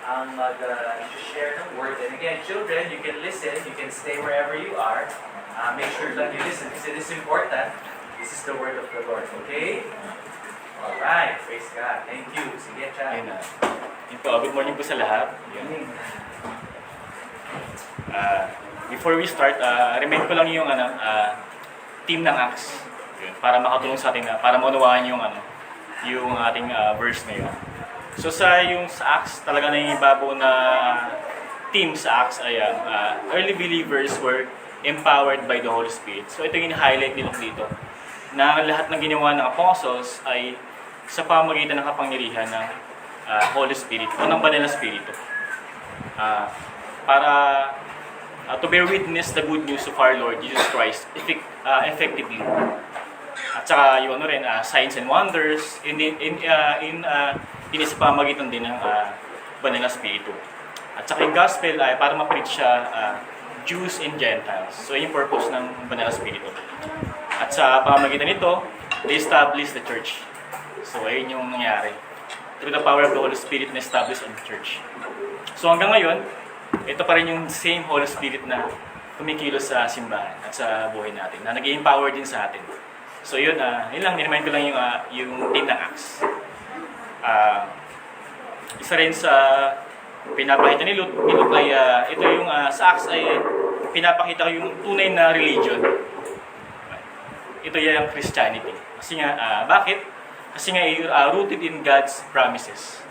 ang mag-share ng word. And again, children, you can listen, you can stay wherever you are. Make sure that you listen because it is important. This is the word of the Lord, okay? Alright, praise God. Thank you. Sige, Chan. Ayun na. Yun po, good morning po sa lahat. Yun. Before we start, remind ko lang yung team ng Acts. Yun, para makatulong sa atin na, para maunawaan yung ating verse na yun. So sa Acts, talaga nangibabaw na team sa Acts ay early believers were empowered by the Holy Spirit. So ito yung highlight nila dito. Na lahat ng ginawa ng apostles ay sa pamamagitan ng kapangyarihan ng Holy Spirit o ng Banal na Espiritu. Para to bear witness the good news of our Lord Jesus Christ effectively. At saka yung signs and wonders sa pamamagitan din ng Banal na Espiritu. At saka yung gospel ay para ma-preach siya Jews and Gentiles. So yung purpose ng Banal na Espiritu. At sa pamamagitan nito, they established the church. So ayun yung nangyari. Through the power of the Holy Spirit na established on the church. So hanggang ngayon, ito pa rin yung same Holy Spirit na kumikilos sa simbahan at sa buhay natin, na nag-i-empower din sa atin. So yun, yun lang, niremind ko lang yung team ng Acts. Isa rin sa pinapakita ni Luke ay ito yung sa Acts ay pinapakita ko yung tunay na religion. Ito yung Christianity. Kasi nga, bakit? Kasi nga rooted in God's promises.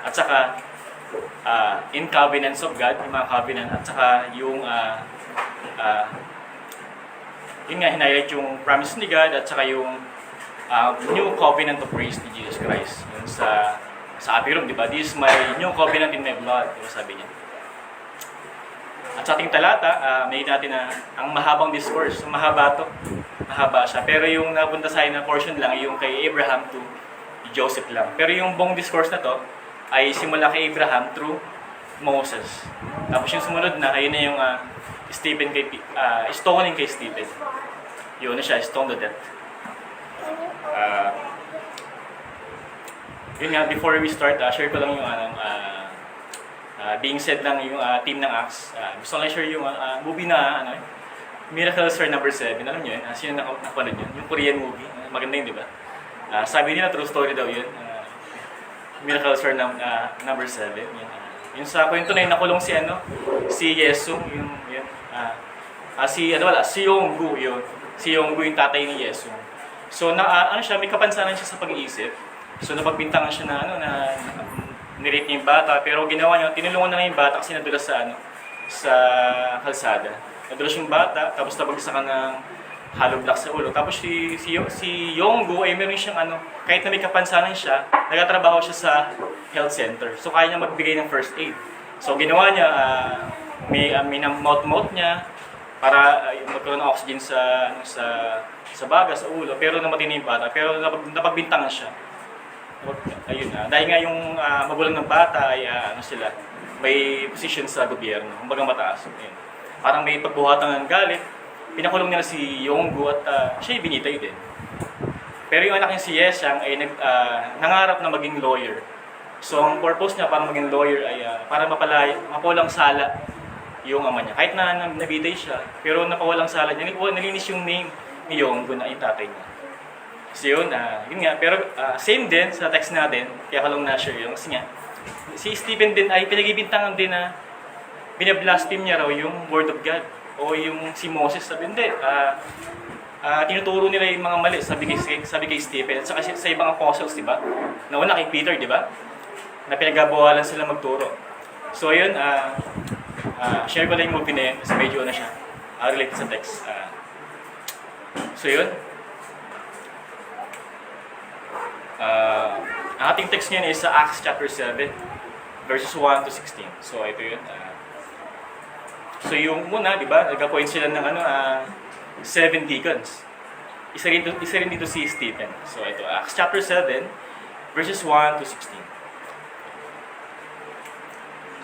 At saka in covenants of God, yung mga covenant, at saka yung yun nga, hinighlight yung promise ni God at saka yung new covenant of grace ni Jesus Christ. Yun sa Apirum, di ba? This is my new covenant in my blood. Diba sabi niya? At sa ating talata, may natin na ang mahabang discourse. So, mahaba to. Mahaba siya. Pero yung napunta sa akin na portion lang, yung kay Abraham to Joseph lang. Pero yung buong discourse na to, ay simula kay Abraham through Moses. Tapos yung sumunod na, ayun na yung stoning kay Stephen. Yun na siya, stone to death. Yun nga, before we start, share ko lang yung being said lang yung team ng Acts. Gusto lang share yung movie na Miracles are Number 7. Alam nyo yun? Sino nakapanood yun? Yung Korean movie. Maganda yun, di ba? Sabi nila, true story daw yun. Miracles are Number 7. Yung sa kwento na yun, nakulong si Yesu. Si Yonggu yun. Si Yonggu yung tatay ni Yesu. So, may kapansanan siya sa pag-iisip. So, napagbintangan siya na nirate niya yung bata. Pero ginawa niya, tinulungan na yung bata kasi nadulas sa kalsada. Nadulas yung bata, tapos nabagsakan ng hollow block sa ulo. Tapos si Yonggu ay meron siyang kahit na may kapansanan siya, nagtatrabaho siya sa health center. So, kaya niya magbigay ng first aid. So, ginawa niya, may mouth niya para magkaroon ng oxygen sa baga, sa ulo. Pero namatay na yung bata. Pero napagbintangan siya. Ayun dahil nga yung magulang ng bata ay may position sa gobyerno, kumbaga mataas. Ayun. Parang may pagbuhatan ng galit, pinakulong nila si Yonggu at siya binitay din. Pero yung anak niya si Yeshang ay nangarap na maging lawyer. So ang purpose niya para maging lawyer ay para mapawalang sala yung ama niya. Kahit na nabitay siya, pero napawalang sala niya, nalinis yung name ni Yonggu na yung tatay niya. So yun nga, pero same din sa text natin, kaya ko lang na-share yun. Kasi nga, si Stephen din ay pinagibintangan din na binablaspheme niya raw yung word of God. O yung si Moses, sabi hindi. Tinuturo nila yung mga mali, sabi kay Stephen. At saka sa ibang apostles, di ba? Nauna kay Peter, di ba? Na pinagabawalan sila magturo. So yun, share ko lang yung movie na yun, kasi medyo siya, related sa text. So yun. Ang ating text ngayon is sa Acts chapter 7, verses 1 to 16. So ito yun. So yung muna, di ba, nag-appoint sila ng 7 deacons. Isa rin dito si Stephen. So ito, Acts chapter 7, verses 1 to 16.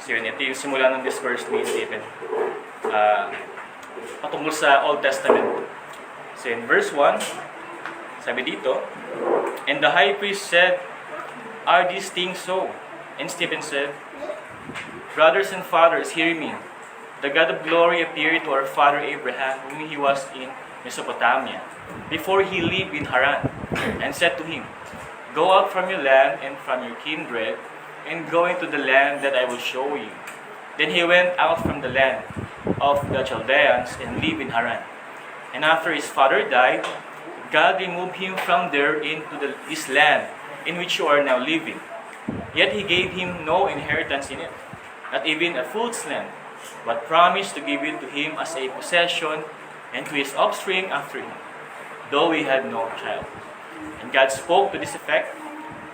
So yun, ito yung simula ng discourse ni Stephen. Patungkol sa Old Testament. So in verse 1, sabi dito, "And the high priest said, Are these things so? And Stephen said, "Brothers and fathers, hear me. The God of glory appeared to our father Abraham when he was in Mesopotamia, before he lived in Haran, and said to him, 'Go out from your land and from your kindred, and go into the land that I will show you.' Then he went out from the land of the Chaldeans and lived in Haran. And after his father died, God removed him from there into this land in which you are now living. Yet he gave him no inheritance in it, not even a fool's land, but promised to give it to him as a possession and to his offspring after him, though he had no child. And God spoke to this effect,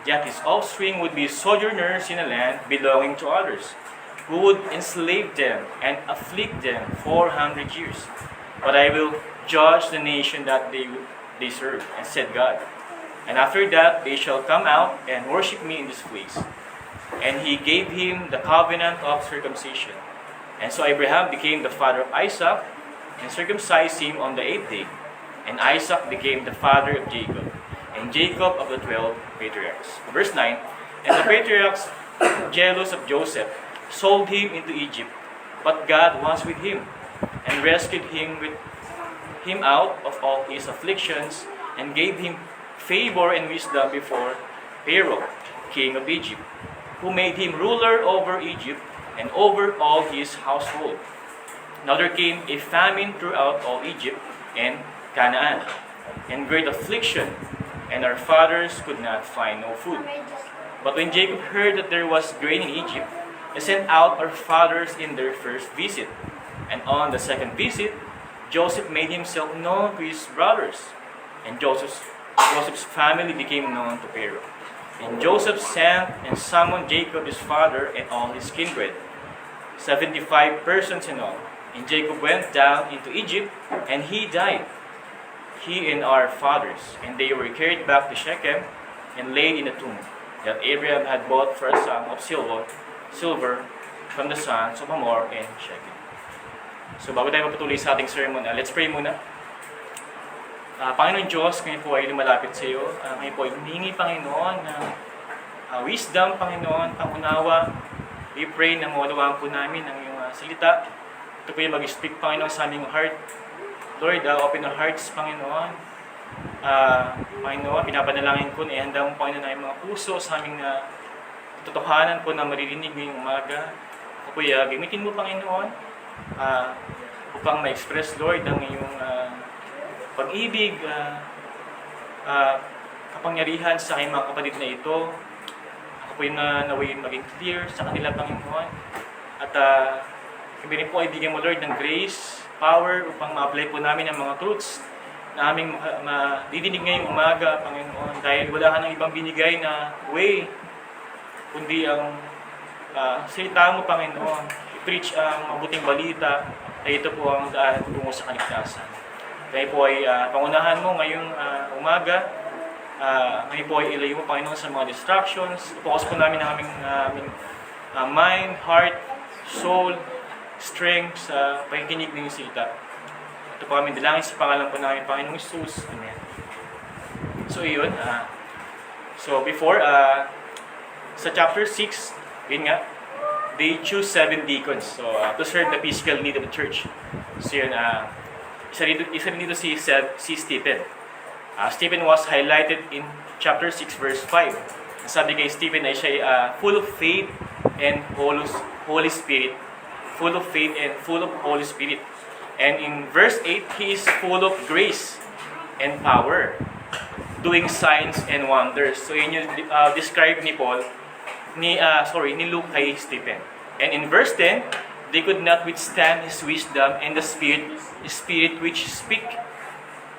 that his offspring would be sojourners in a land belonging to others, who would enslave them and afflict them 400 years. But I will judge the nation that they serve, and said God. And after that they shall come out and worship me in this place. And he gave him the covenant of circumcision. And so Abraham became the father of Isaac, and circumcised him on the 8th day. And Isaac became the father of Jacob, and Jacob of the 12 patriarchs." Verse 9, "And the patriarchs, jealous of Joseph, sold him into Egypt. But God was with him, and rescued him out of all his afflictions, and gave him favor and wisdom before Pharaoh, king of Egypt, who made him ruler over Egypt and over all his household. Now there came a famine throughout all Egypt and Canaan, and great affliction, and our fathers could not find no food. But when Jacob heard that there was grain in Egypt, he sent out our fathers in their first visit. And on the second visit, Joseph made himself known to his brothers, and Joseph's family became known to Pharaoh. And Joseph sent and summoned Jacob his father and all his kindred, 75 persons in all. And Jacob went down into Egypt, and he died, he and our fathers. And they were carried back to Shechem and laid in a tomb that Abraham had bought for a sum of silver from the sons of Hamor and Shechem." So bago tayo mapatuloy sa ating sermon, let's pray muna. Panginoon Diyos, ngayon po ay lumalapit sa iyo. Ngayon po ay humingi, Panginoon, ng wisdom, Panginoon, pangunawa. We pray na mawalawaan po namin ang iyong salita. Ito po yung mag-speak, Panginoon, sa aming heart. Lord, open our hearts, Panginoon. Panginoon, pinapanalangin ko na ihanda mo, Panginoon, ang mga puso sa aming totohanan po na maririnig ngayong umaga. Ito po gamitin mo, Panginoon, upang ma-express, Lord, ang iyong pag-ibig, kapangyarihan sa aking mga kapatid na ito. Ako po yung naway maging clear sa kanila, Panginoon. At kami rin po ay bigyan mo, Lord, ng grace, power, upang ma-apply po namin ang mga truths na aming madidinig ngayong umaga, Panginoon. Dahil wala ka ng ibang binigay na way, kundi ang salita mo, Panginoon. I-preach ang mabuting balita, na ito po ang daan tungo sa kaligtasan. Kaya po ay pangunahan mo ngayong umaga. Ngayon po ay ilayo mo, Panginoon, sa mga distractions. Focus po namin ang aming mind, heart, soul, strength sa pakikinig ng salita. Ito po kami dalangin sa pangalan po namin, Panginoong Jesus. Amen. So, yun. So, before, sa chapter 6, yun nga, they choose 7 deacons to serve the physical need of the church. So, yun, isa rin dito si Stephen. Stephen was highlighted in chapter 6, verse 5. Sabi kay Stephen ay siya full of faith and Holy Spirit. Full of faith and full of Holy Spirit. And in verse 8, he is full of grace and power, doing signs and wonders. So yun yung describe ni Luke kay Stephen. And in verse 10, they could not withstand his wisdom and the spirit which speak.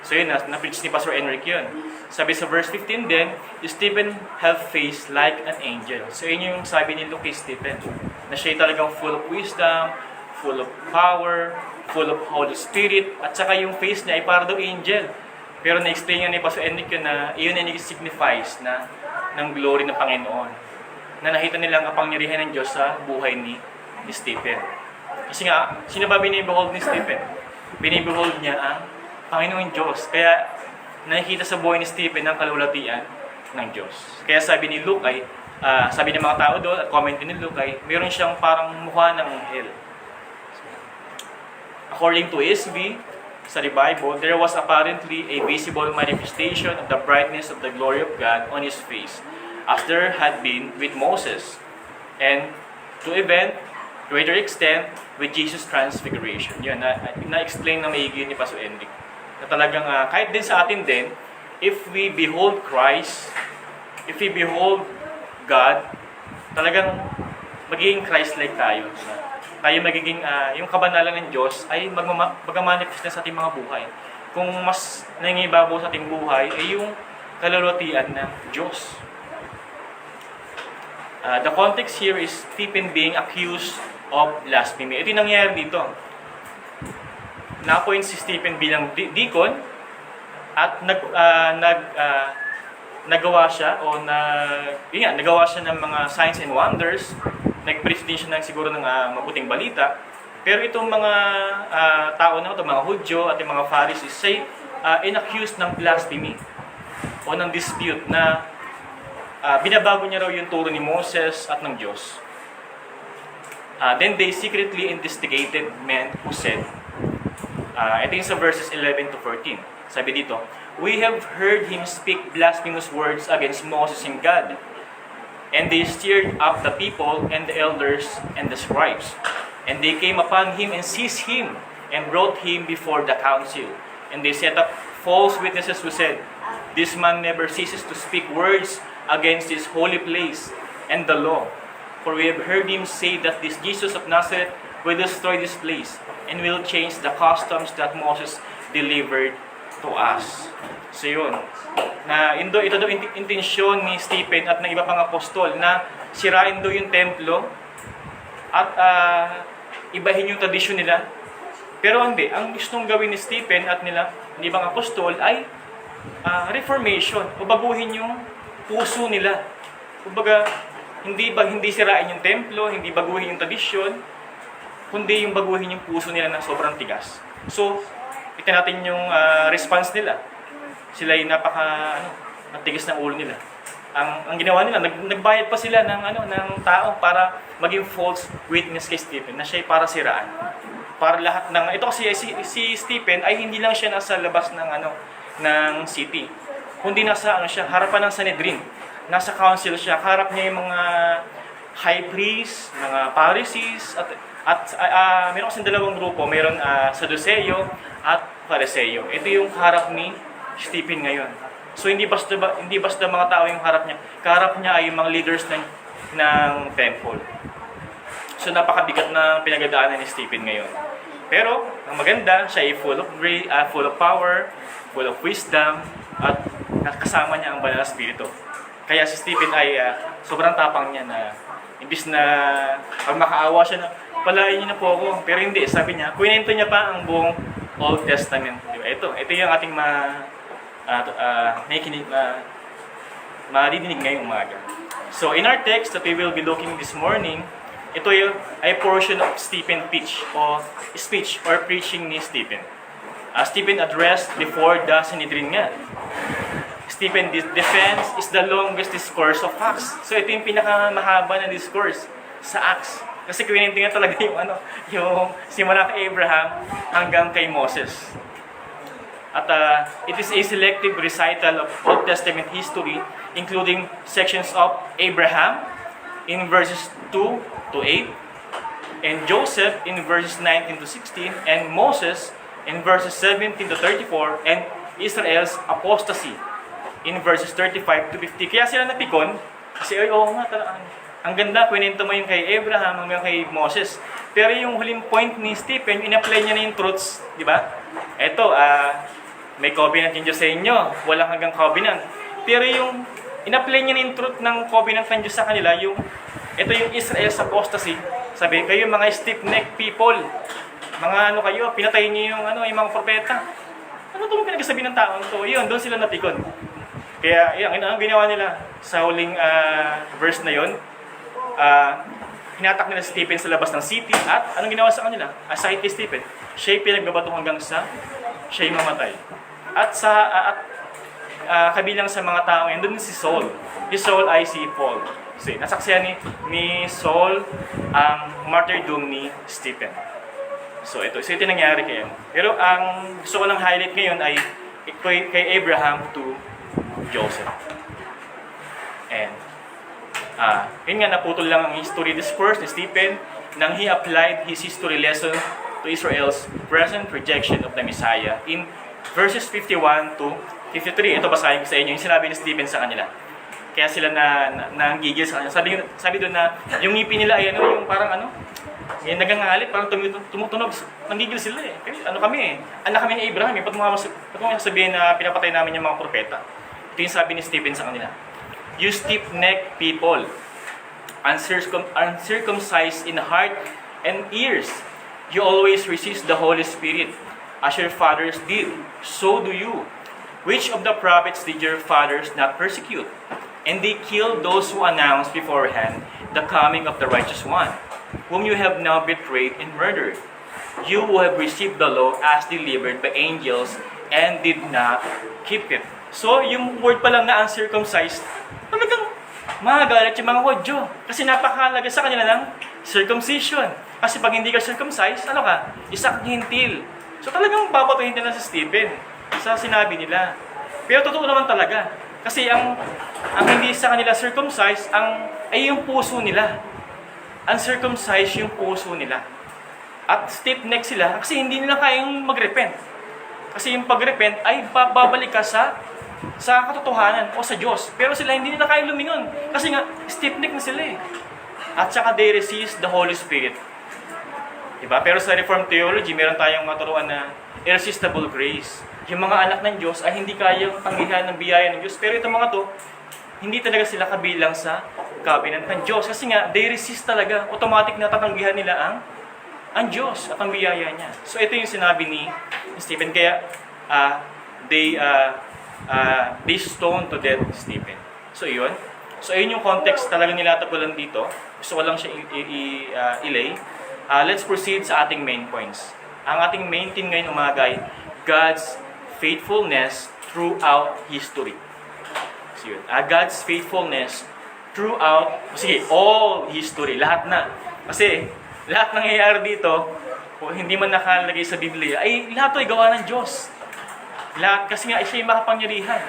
So yun, na-preach ni Pastor Enric yun. Sabi sa verse 15 din, Stephen have face like an angel. So yun yung sabi ni Luke kay Stephen, na siya talagang full of wisdom, full of power, full of Holy Spirit, at saka yung face niya ay para daw angel. Pero na-explain nga ni Pastor Enric yun na iyon ay signifies na ng glory ng Panginoon. Na nakita nilang kapangyarihan ng Diyos sa buhay ni Stephen. Kasi nga, sino ba binibehold ni Stephen? Binibehold niya ang Panginoong Diyos. Kaya nakikita sa buhay ni Stephen ang kalulatian ng Diyos. Kaya sabi ni Luke ay sabi ng mga tao doon at comment din ni Luke ay meron siyang parang mukha ng anghel. According to ESV, sa the Bible, there was apparently a visible manifestation of the brightness of the glory of God on his face, as there had been with Moses, and to event, greater extent, with Jesus' transfiguration. Yun, na-explain na maigi ni Pastor Enric. Na talagang, kahit din sa atin din, if we behold Christ, if we behold God, talagang magiging Christ-like tayo. Tayo magiging, yung kabanalan ng Diyos ay magmamanifest na sa ating mga buhay. Kung mas nangingibabaw sa ating buhay, ay yung kalulutian ng Diyos. The context here is Stephen being accused of blasphemy. Ito yung nangyayari dito. Na-appoint si Stephen bilang deacon at nagawa siya nagawa siya ng mga signs and wonders. Nag-preach din siya siguro ng mabuting balita. Pero itong mga tao na ito, mga Hudyo at yung mga Pharisees, say, in-accused ng blasphemy o ng dispute na binabago niya raw yung turo ni Moses at ng Diyos. Then they secretly investigated men who said, ito yung sa verses 11 to 14. Sabi dito, "We have heard him speak blasphemous words against Moses and God. And they stirred up the people and the elders and the scribes. And they came upon him and seized him and brought him before the council. And they set up false witnesses who said, 'This man never ceases to speak words against this holy place and the law. For we have heard him say that this Jesus of Nazareth will destroy this place and will change the customs that Moses delivered to us." So yun, ito daw intensyon ni Stephen at ng iba pang apostol na sirain daw yung templo at ibahin yung tradisyon nila. Pero hindi, ang gustong gawin ni Stephen at ng ibang apostol ay reformation o baguhin yung puso nila. Kumbaga, hindi sirain yung templo, hindi baguhin yung tradisyon, kundi yung baguhin yung puso nila na sobrang tigas. So, ito natin yung response nila. Sila ay matigas ng ulo nila. Ang ginawa nila, nagbayad pa sila ng tao para maging false witness kay Stephen na siya ay para siraan. Para lahat ng ito kasi si Stephen ay hindi lang siya nasa labas ng city. Kundi nasa harapan ng Sanhedrin. Nasa council siya, harap niya yung mga high priests, mga Pharisees at meron kasing dalawang grupo, meron Sadduceo at Pariseo. Ito yung harap ni Stephen ngayon. So hindi basta mga tao yung harap niya. Kaharap niya ay yung mga leaders ng temple. So napakabigat na pinagdaanan ni Stephen ngayon. Pero ang maganda, siya ay full of grace, full of power, full of wisdom, at kasama niya ang banal na spirito. Kaya si Stephen ay sobrang tapang niya na imbis na pag makaawa siya na palain niyo na po ako. Pero hindi, sabi niya, kwento niya pa ang buong Old Testament. Diba? Ito yung ating maridinig ngayong umaga. So in our text that we will be looking this morning, ito ay portion of Stephen speech or preaching ni Stephen. Stephen addressed before the Sanhedrin nga. Stephen's defense is the longest discourse of Acts. So ito yung pinakamahaba na discourse sa Acts. Kasi kwento nga talaga yung simula kay Abraham hanggang kay Moses. At it is a selective recital of Old Testament history, including sections of Abraham in verses 2 to 8, and Joseph in verses 19 to 16, and Moses in verses 17 to 34, and Israel's apostasy in verses 35 to 50. Kaya sila napikon, kasi ang ganda, kwento mo yung kay Abraham hanggang kay Moses. Pero yung huling point ni Stephen, in-apply niya na yung truths, di ba? Ito, may covenant yung Diyos sa inyo, walang hanggang covenant. Pero yung in-apply niya na yung truth ng covenant ng Diyos sa kanila, ito yung Israel's apostasy. Sabi, kayo mga stiff-necked people, mga kayo, pinatay niyo yung mga propeta. Ano itong pinagsasabi ng taong to? Yun, doon sila napikon. Kaya, ang ginawa nila sa huling verse na yun, hinatak nila si Stephen sa labas ng city at anong ginawa sa kanila? Sakit kay Stephen, siya'y pinagbabato hanggang sa siya'y mamatay. At kabilang sa mga tao ngayon, doon si Saul. Si Saul ay si Paul. So, nasaksihan ni Saul ang martyrdom ni Stephen. So, ito yung nangyari kay Pero ang gusto ko lang highlight ngayon ay kay Abraham to Joseph. And, yun nga, naputol lang ang history discourse ni Stephen nang he applied his history lesson to Israel's present rejection of the Messiah in verses 51 to 53. Ito basahin ko sa inyo yung sinabi ni Stephen sa kanila. Kaya sila nanggigil sa kanya. Sabi doon na yung ngipin nila ay yung parang yung nagangalit, parang tumutunog. Nanggigil sila eh. Kasi kami eh. Anak kami ni Abraham eh. Ba't mo sabihin na pinapatay namin yung mga propeta? Ito yung sabi ni Stephen sa kanila. You stiff-necked people, uncircumcised in heart and ears. You always resist the Holy Spirit, as your fathers did. So do you. Which of the prophets did your fathers not persecute? And they killed those who announced beforehand the coming of the righteous one, whom you have now betrayed and murdered. You who have received the law as delivered by angels and did not keep it. So, yung word pa lang na uncircumcised, talagang magagalit yung mga Hudyo. Kasi napakahalaga sa kanila ng circumcision. Kasi pag hindi ka circumcised, isa kang hintil. So talagang papatuhin nila sa Stephen sa sinabi nila. Pero totoo naman talaga. Kasi ang hindi sa kanila circumcised, ay yung puso nila. Uncircumcised yung puso nila. At stiff-neck sila kasi hindi nila kayang mag-repent. Kasi yung pag-repent ay babalik ka sa katotohanan o sa Diyos. Pero sila hindi nila kayang lumingon. Kasi nga, stiff-neck na sila eh. At saka they resist the Holy Spirit. Diba? Pero sa Reformed Theology, meron tayong maturuan na irresistible grace. Yung mga anak ng Diyos ay hindi kayang tanggihan ng biyaya ng Diyos. Pero itong mga to, hindi talaga sila kabilang sa covenant ng Diyos. Kasi nga, they resist talaga. Automatic na tatanggihan nila ang Diyos at ang biyaya niya. So ito yung sinabi ni Stephen. Kaya they stoned to death Stephen. So yun. So ayun yung context talaga nilatag ko lang dito. Gusto ko lang siya ilay. Let's proceed sa ating main points. Ang ating main theme ngayon umaga ay God's faithfulness throughout history. So yun. God's faithfulness throughout, all history. Lahat na. Kasi lahat ng nangyayari dito, kung hindi man nakalagay sa Biblia, ay lahat ito ay gawa ng Diyos. Lahat, kasi nga siya ay makapangyarihan.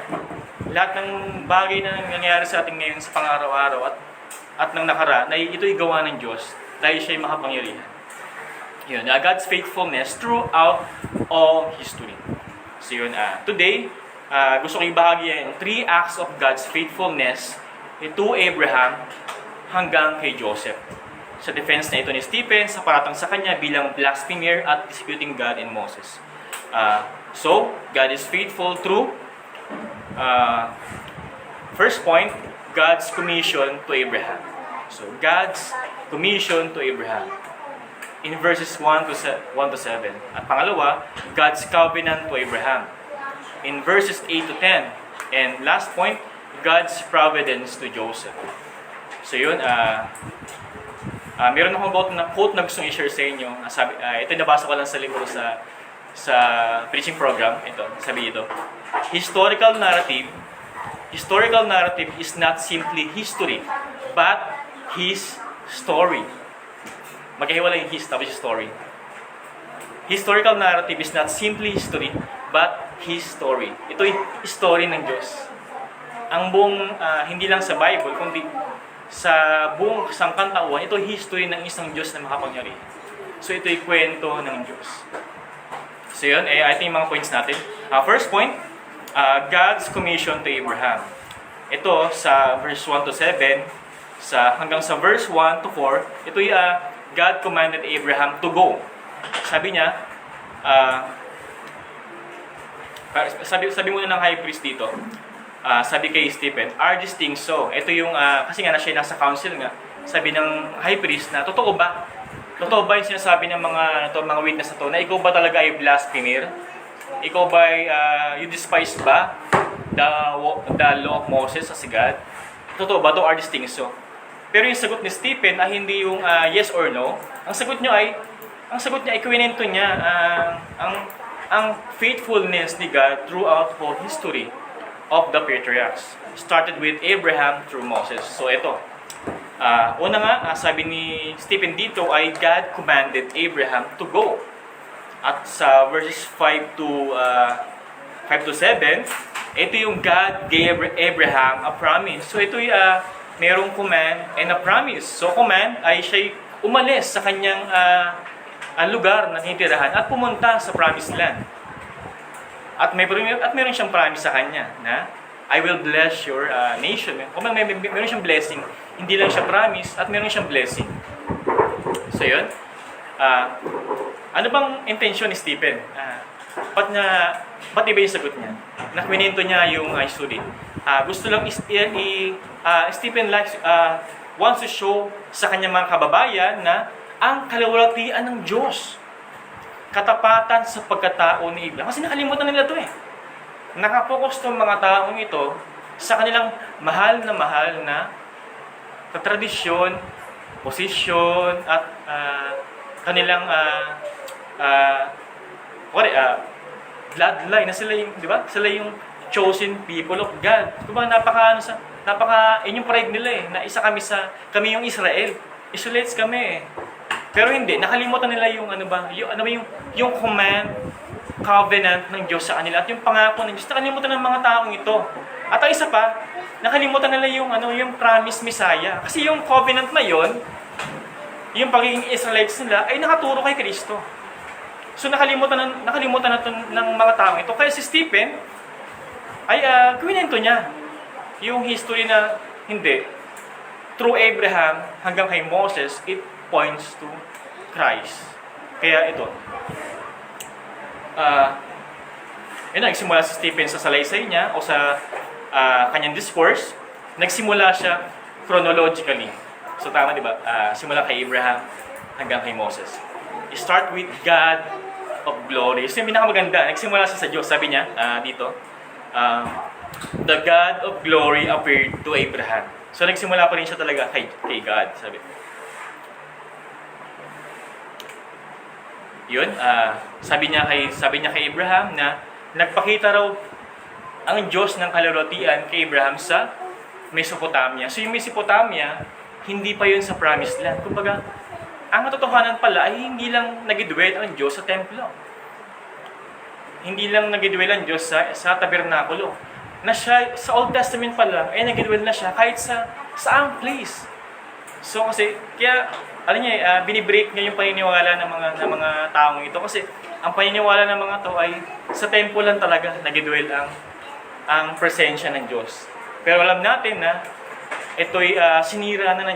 Lahat ng bagay na nangyayari sa ating ngayon sa pang-araw-araw at ng nakaraan, ay ito ay gawa ng Diyos dahil siya ay makapangyarihan. Yun, God's faithfulness throughout all history. So yun, today, gusto kong ibahagi yung 3 acts of God's faithfulness to Abraham hanggang kay Joseph. Sa defense na ito ni Stephen, sa paratang sa kanya bilang blasphemer at disputing God and Moses. So, God is faithful through, first point, God's commission to Abraham. So, God's commission to Abraham. In verses 1 to 7. At pangalawa, God's covenant to Abraham. In verses 8 to 10. And last point, God's providence to Joseph. So yun, meron akong quote na gustong i-share sa inyo. Ito nabasa ko lang sa libro sa preaching program. Ito, sabi ito. Historical narrative is not simply history, but His story. Magkahiwalay yung his tapos story. Historical narrative is not simply history, but His story. Ito yung story ng Diyos. Ang buong, hindi lang sa Bible, kundi sa buong sangkatauhan, ito yung history ng isang Diyos na makapangyarihan. So ito yung kwento ng Diyos. So yun, ito yung mga points natin. First point, God's commission to Abraham. Ito sa verse 1 to 7, hanggang sa verse 1 to 4, ito yung God commanded Abraham to go. Sabi niya, sabi muna ng high priest dito, sabi kay Stephen, are these things so? Ito yung, kasi nga siya nasa council nga, sabi ng high priest na, totoo ba? Totoo ba yung sinasabi ng mga witness na to, na ikaw ba talaga ay blasphemer? Ikaw ba ay, you despise ba the law of Moses as God? Totoo ba? Are these things so? Pero yung sagot ni Stephen ay hindi yung yes or no. Ang sagot niya ay ikwinento niya ang faithfulness ni God throughout whole history of the patriarchs. Started with Abraham through Moses. So ito, Una nga, sabi ni Stephen dito ay God commanded Abraham to go. At sa verses 5 to 7, ito yung God gave Abraham a promise. So ito yung merong command and a promise. So command ay siya'y umalis sa kanyang lugar na tinitirahan at pumunta sa promised land. At meron siyang promise sa kanya na I will bless your nation. Kung meron siyang blessing, hindi lang siya promise at meron siyang blessing. So yun. Ano bang intensyon ni Stephen? Ba't iba yung sagot niya? Nakwininto niya yung student. Gusto lang Stephen wants to show sa kanyang mga kababayan na ang kalawalatian ng Diyos, katapatan sa pagkatao ni Abraham. Kasi nakalimutan nila ito eh. Nakapokus ng mga taong ito sa kanilang mahal na tradisyon, posisyon, at kanilang bloodline na sila yung, di ba? Sila yung chosen people of God. Diba, inyong pride nila eh, na isa kami yung Israel. Israelites kami eh. Pero hindi, nakalimutan nila yung yung command, covenant ng Diyos sa kanila at yung pangako ng Diyos. Nakalimutan ng mga taong ito. At ang isa pa, nakalimutan nila yung promised Messiah. Kasi yung covenant na yon, yung pagiging Israelites nila ay nakaturo kay Kristo. So nakalimutan na ng mga taong ito. Kaya si Stephen ay kwinento niya yung history na hindi. Through Abraham hanggang kay Moses, it points to Christ. Kaya ito. Nagsimula si Stephen sa salaysay niya o sa kanyang discourse. Nagsimula siya chronologically. So tama, di ba? Simula kay Abraham hanggang kay Moses. Start with God of glory. So yung pinakamaganda, nagsimula siya sa Diyos. Sabi niya dito, the God of glory appeared to Abraham. So nagsimula pa rin siya talaga kay God. Yun, sabi niya kay Abraham na nagpakita raw ang Diyos ng kalulutian kay Abraham sa Mesopotamia. So yung Mesopotamia, hindi pa yun sa promised land. Kumbaga, ang katotohanan pala ay hindi lang nagidwell ang Diyos sa templo. Hindi lang nagidwell ang Diyos sa tabernakulo. Na siya, sa Old Testament pala, ay nagidwell na siya kahit sa saang place. So kasi, binibreak niya yung paniniwala ng mga taong ito. Kasi ang paniniwala ng mga to ay sa temple lang talaga nagidwell ang presensya ng Diyos. Pero alam natin na ito'y sinira na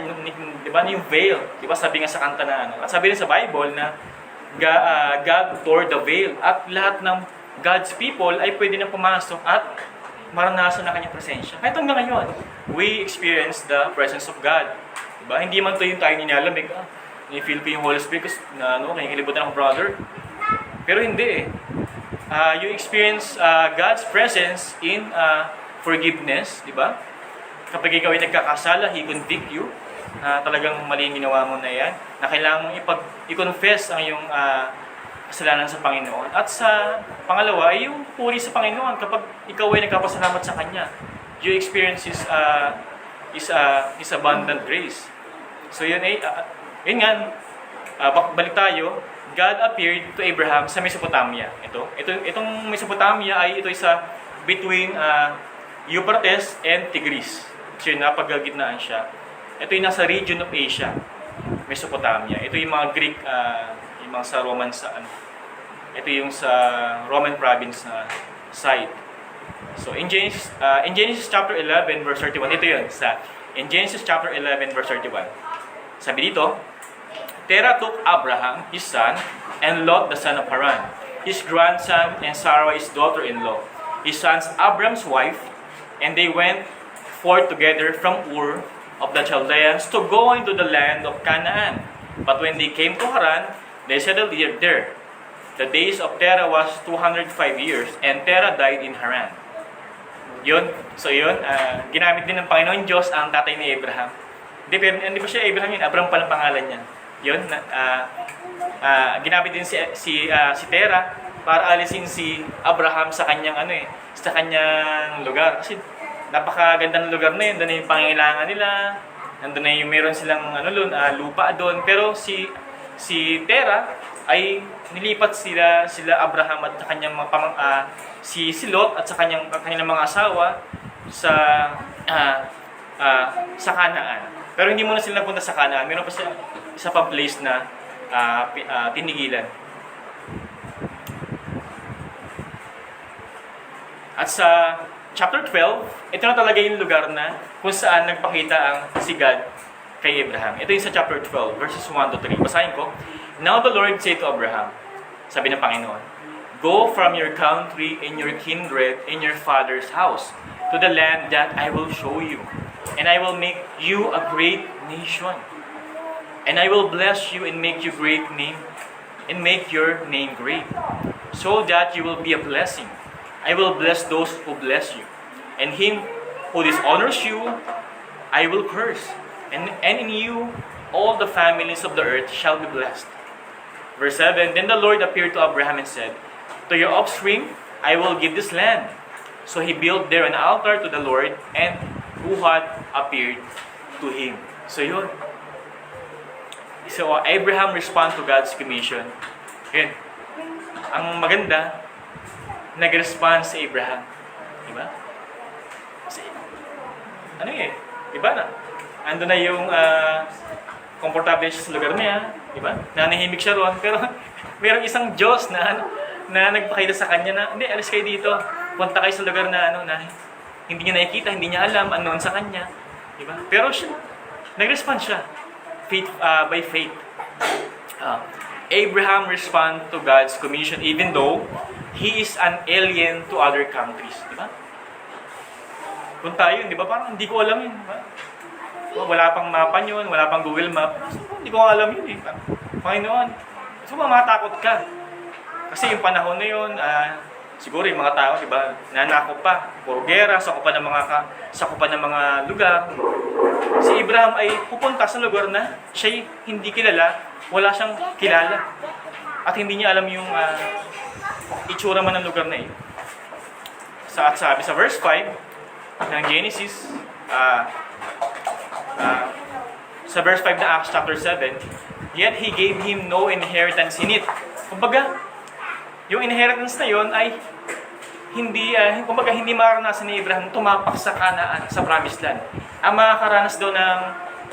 di ba, yung veil. Di ba sabi nga sa kanta na at sabi rin sa Bible na God tore the veil at lahat ng God's people ay pwede na pumasok at maranasan na kanyang presensya. Kahit hanggang ngayon, we experience the presence of God. Diba? Hindi man ito yung tayo nilalamig. Ni-feel ko yung Holy Spirit kasi kinikilibutan ako, brother. Pero hindi eh. You experience God's presence in forgiveness, di ba? Kapag ikaw ay nagkakasala, He convict you. Talagang mali yung ginawa mo na yan. Na kailangan mong i-confess ang iyong kasalanan sa Panginoon. At sa pangalawa, ay yung puri sa Panginoon. Kapag ikaw ay nagkapasalamat sa Kanya, you experience His abundant grace. So yun nga, balik tayo, God appeared to Abraham sa Mesopotamia. Itong Mesopotamia ay ito isa between Euphrates and Tigris. So yun, napagagitnaan siya. Ito yung nasa region of Asia, Mesopotamia. Ito yung mga Greek, yung mga sa Roman ito yung sa Roman province na side. So in Genesis chapter 11 verse 31, ito yun. In Genesis chapter 11 verse 31, sabi dito, Terah took Abraham, his son, and Lot, the son of Haran, his grandson, and Sarah, his daughter-in-law, his son's Abram's wife, and they went forth together from Ur of the Chaldeans to go into the land of Canaan. But when they came to Haran, they settled there. The days of Terah was 205 years, and Terah died in Haran. Ginamit din ng Panginoon Diyos ang tatay ni Abraham. Hindi pa siya Abraham yun, Abram palang pangalan niya. Ginamit din si Terah para alisin si Abraham sa kanyang lugar. Kasi napakaganda ng lugar na yun, doon yung pangangailangan nila, Nandun na yung meron silang lupa doon. Pero si Tera ay nilipat sila Abraham at kanyang mga si Lot at sa kanyang mga asawa sa Canaan. Pero hindi muna sila napunta sa Canaan. Meron pa silang isa pang place na tinigilan. At sa chapter 12, ito na talaga yung lugar na kung saan nagpakita ang si God kay Abraham. Ito yung sa chapter 12, verses 1 to 3. Basahin ko. Now the Lord said to Abraham, sabi ng Panginoon, "Go from your country and your kindred and your father's house to the land that I will show you, and I will make you a great nation. And I will bless you and make you great name, and make your name great, so that you will be a blessing. I will bless those who bless you, and him who dishonors you, I will curse. And in you, all the families of the earth shall be blessed." Verse 7, Then the Lord appeared to Abraham and said, "To your offspring, I will give this land." So he built there an altar to the Lord, and who had appeared to him. So yun. So Abraham respond to God's commission. Yun. Ang maganda, nag-respond si Abraham. Diba? Kasi, diba na? Ando na yung komportable siya sa lugar niya. Diba? Nanahimik siya roon. Pero mayroong isang Diyos na nagpakita sa kanya na, hindi, alis kayo dito. Punta kayo sa lugar na hindi niya nakikita, hindi niya alam ano sa kanya. Diba? Pero siya, nag-respond siya. By faith. Abraham respond to God's commission even though he is an alien to other countries. Diba? Kung tayo, di ba? Parang hindi ko alam yun. Diba? Wala pang mapa yun, wala pang Google Map. Hindi ko alam yun eh. Panginoon, so matakot ka. Kasi yung panahon na yun, siguro yung mga tao, di ba, nanakop pa. Puro gera, sakupan ng mga lugar. Si Abraham ay pupunta sa lugar na siya hindi kilala, wala siyang kilala. At hindi niya alam yung itsura man ng lugar na yun. At sabi sa verse 5 ng Genesis, sa verse 5 na Acts chapter 7, "Yet he gave him no inheritance in it." Kumbaga, yung inheritance na yun ay hindi maranasan ni Abraham tumapak sa Canaan, sa Promised Land. Ang makakaranas daw ng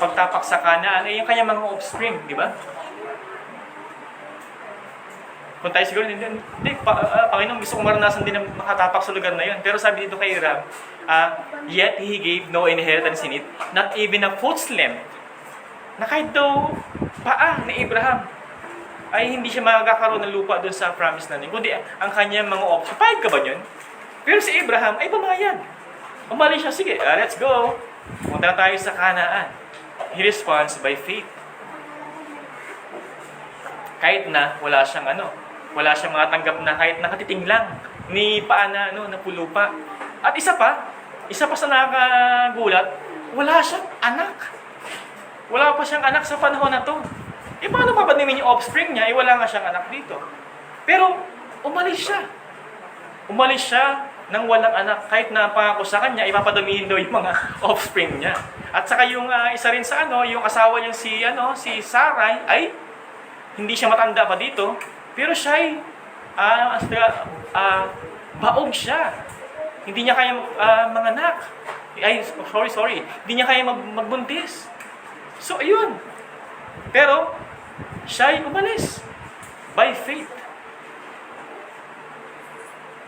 pagtapak sa Canaan ay yung kanyang mga offspring, di ba? Kung tayo siguro, Panginoon, gusto kong maranasan din na makatapak sa lugar na yun. Pero sabi dito kay Abraham, "Yet he gave no inheritance in it, not even a foot's length." Na kahit daw paa ni Abraham ay hindi siya magkakaroon ng lupa doon sa Promised Land. Kundi ang kanyang mga offspring. Pahit ka ba yun? Pero si Abraham ay pumayag. Umalis siya, sige, let's go. Punta na tayo sa Canaan. He responds by faith. Kahit na wala siyang matanggap na kahit nakatiting lang ni paa na pulupa. At isa pa sa nakakagulat, wala siyang anak. Wala pa siyang anak sa panahon na to. Paano papanimin yung offspring niya? Wala nga siyang anak dito. Pero umalis siya. Umalis siya nang walang anak. Kahit na pangako sa kanya, ipapadamihin daw yung mga offspring niya. At saka yung isa rin sa yung asawa niya si Sarai ay hindi siya matanda pa dito, pero siya ay baog siya. Hindi niya kaya manganak. Sorry. Hindi niya kaya magbuntis. So, ayun. Pero, siya ay umalis. By faith.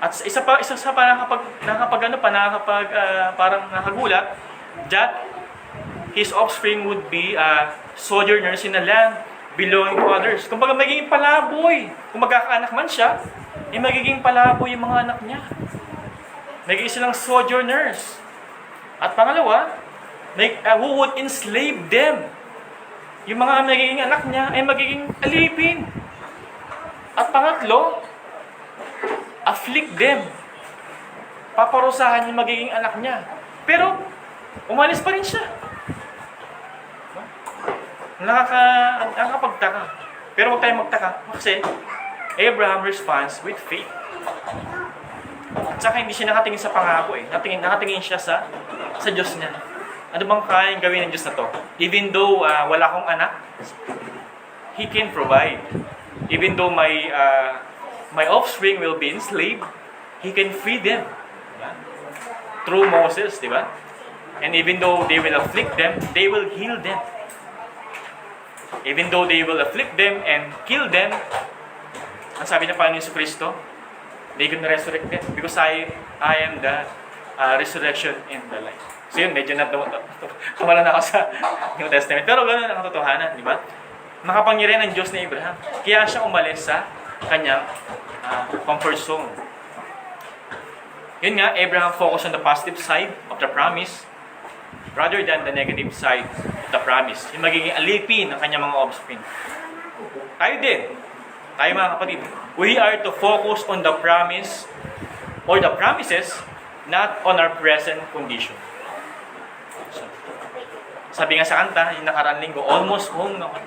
At isa pa parang nakagulat, that his offspring would be sojourners in a land belonging to others. Kung baga magiging palaboy. Kung magkakaanak man siya, magiging palaboy yung mga anak niya. Magiging silang sojourners. At pangalawa, who would enslave them. Yung mga magiging anak niya ay magiging alipin. At pangatlo, afflict them. Paparusahan yung magiging anak niya. Pero, umalis pa rin siya. Nakakapagtaka. Pero huwag tayong magtaka. Kasi, Abraham responds with faith. At saka hindi siya nakatingin sa pangako eh. Nakatingin siya sa Diyos niya. Ano bang kayang gawin ng Diyos na to? Even though wala akong anak, He can provide. Even though my offspring will be enslaved, He can free them. Diba? Through Moses, di ba? And even though they will afflict them, they will heal them. Even though they will afflict them and kill them, ang sabi ng Panginoon Yesu Kristo, they can resurrect them because I am the resurrection and the life. So yun, medyo tumala na ako sa New Testament. Pero ganoon ang katotohanan, di ba? Makapangyarihan ng Diyos ni Abraham. Kaya siya umalis sa kanyang comfort zone. Yun nga, Abraham focused on the positive side of the promise rather than the negative side of the promise. Yung magiging alipin ng kanyang mga offspring. Tayo din. Tayo mga kapatid. We are to focus on the promise or the promises, not on our present condition. So, sabi nga sa kanta, yung nakaraan linggo, almost home naman.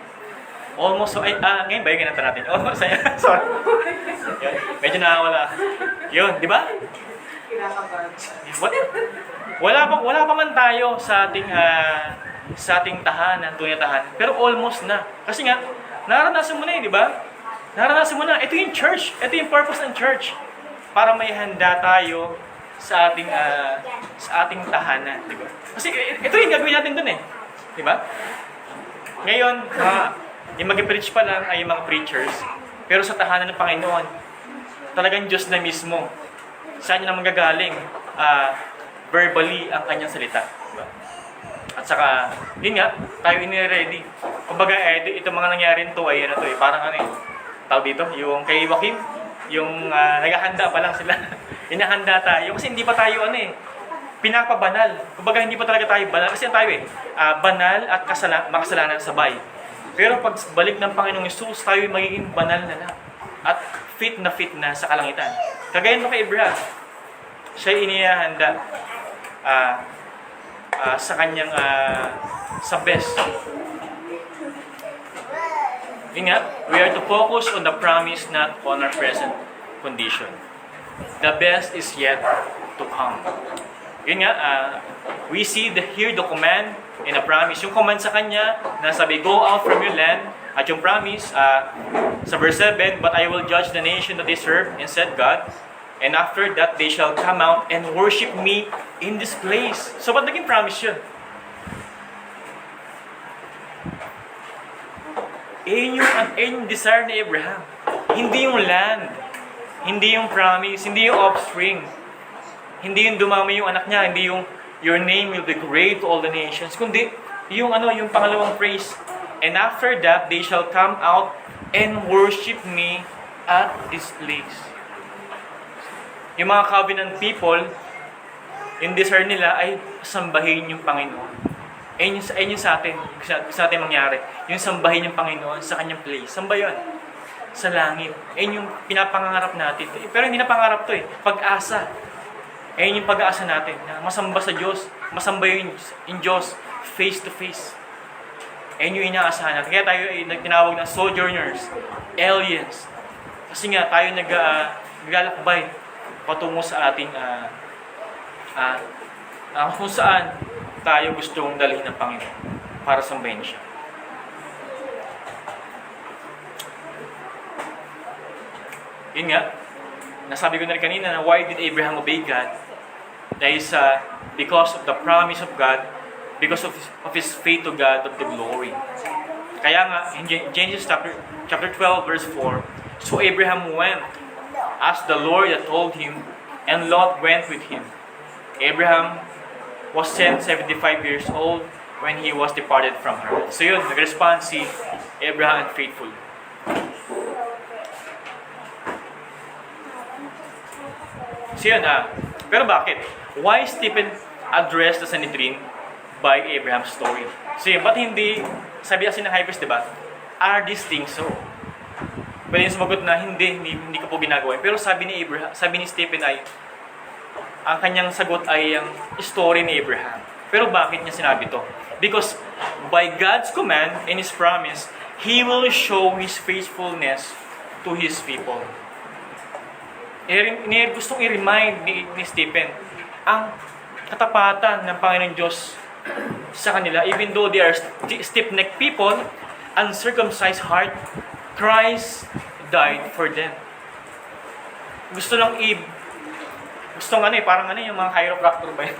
Almost home. Ngayon ba yung kinanta natin? Almost, sorry. Yun, medyo nakawala. Yun, di ba? Wala pa man tayo sa ating tahanan, tunay na tahanan. Pero almost na. Kasi nga, naranasan mo na di ba? Naranasan mo na. Ito yung church. Ito yung purpose ng church. Para may handa tayo sa ating tahanan, di ba? Kasi ito yung gagawin natin dun di ba? Ngayon, yung mag-preach pa lang ay yung mga preachers. Pero sa tahanan ng Panginoon, talagang Diyos na mismo. Saan niya na manggagaling? Verbally ang kanyang salita. Diba? At saka, yun nga, tayo ini-ready. Kumbaga, ito mga nangyari nito ay parang tawag dito, yung kay Joaquin, yung naghahanda pa lang sila. Inahanda tayo. Kasi hindi pa tayo pinapabanal. Kumbaga, hindi pa talaga tayo banal. Kasi tayo banal at makasalanan sabay. Pero pag balik ng Panginoong Hesus, tayo magiging banal na. At fit na sa kalangitan. Kagaya mo kay Abraham, siya inihahanda sa kanyang sa best. Yun nga, we are to focus on the promise, not on our present condition. The best is yet to come. Yun nga, we see here the command and the promise. Yung command sa kanya, na sabi, go out from your land. At yung promise, sa verse 7, but I will judge the nation that they serve, and said God, and after that they shall come out and worship me in this place. So, ba't naging promise yun? Yung desire ni Abraham. Hindi yung land. Hindi yung promise. Hindi yung offspring. Hindi yung dumami yung anak niya. Hindi yung your name will be great to all the nations. Kundi yung yung pangalawang phrase. And after that, they shall come out and worship me at this place. Yung mga covenant people, yung desire nila ay sambahin yung Panginoon. Ayun yung sa atin, sa atin mangyari. Yung sambahin yung Panginoon sa kanyang place. Samba yun? Sa langit. Ayun yung pinapangarap natin. Pero hindi na pangarap to Pag-asa. Ayun yung pag-aasa natin. Na masamba sa Diyos. Masamba yung Diyos face to face. Ayun yung inaasahan natin. Kaya tayo ay tinawag na sojourners, aliens. Kasi nga tayo naglalakbay patungo sa ating kung saan tayo gustong dalhin ng Panginoon para sambahin siya. Yun nga, nasabi ko na rin kanina na why did Abraham obey God? That is because of the promise of God, because of his faith to God of the glory. Kaya nga, in Genesis chapter 12, verse 4, so Abraham went, as the Lord had told him, and Lot went with him. Abraham was 75 years old when he was departed from her. So yun, nag-respond si Abraham faithful. So yun, pero bakit? Why Stephen addressed the Sanhedrin by Abraham's story? So yun, ba't hindi, sabi kasi ng high priest, diba? Are these things so? Pwede yung sumagot na hindi ko po ginagawa. Pero sabi ni Stephen ay, ang kanyang sagot ay ang story ni Abraham. Pero bakit niya sinabi to? Because by God's command and His promise, He will show His faithfulness to His people. Gustong i-remind ni Stephen ang katapatan ng Panginoon Diyos sa kanila, even though they are stiff-necked people, uncircumcised heart, Christ died for them. Gusto lang parang yung mga chiropractor ba yun?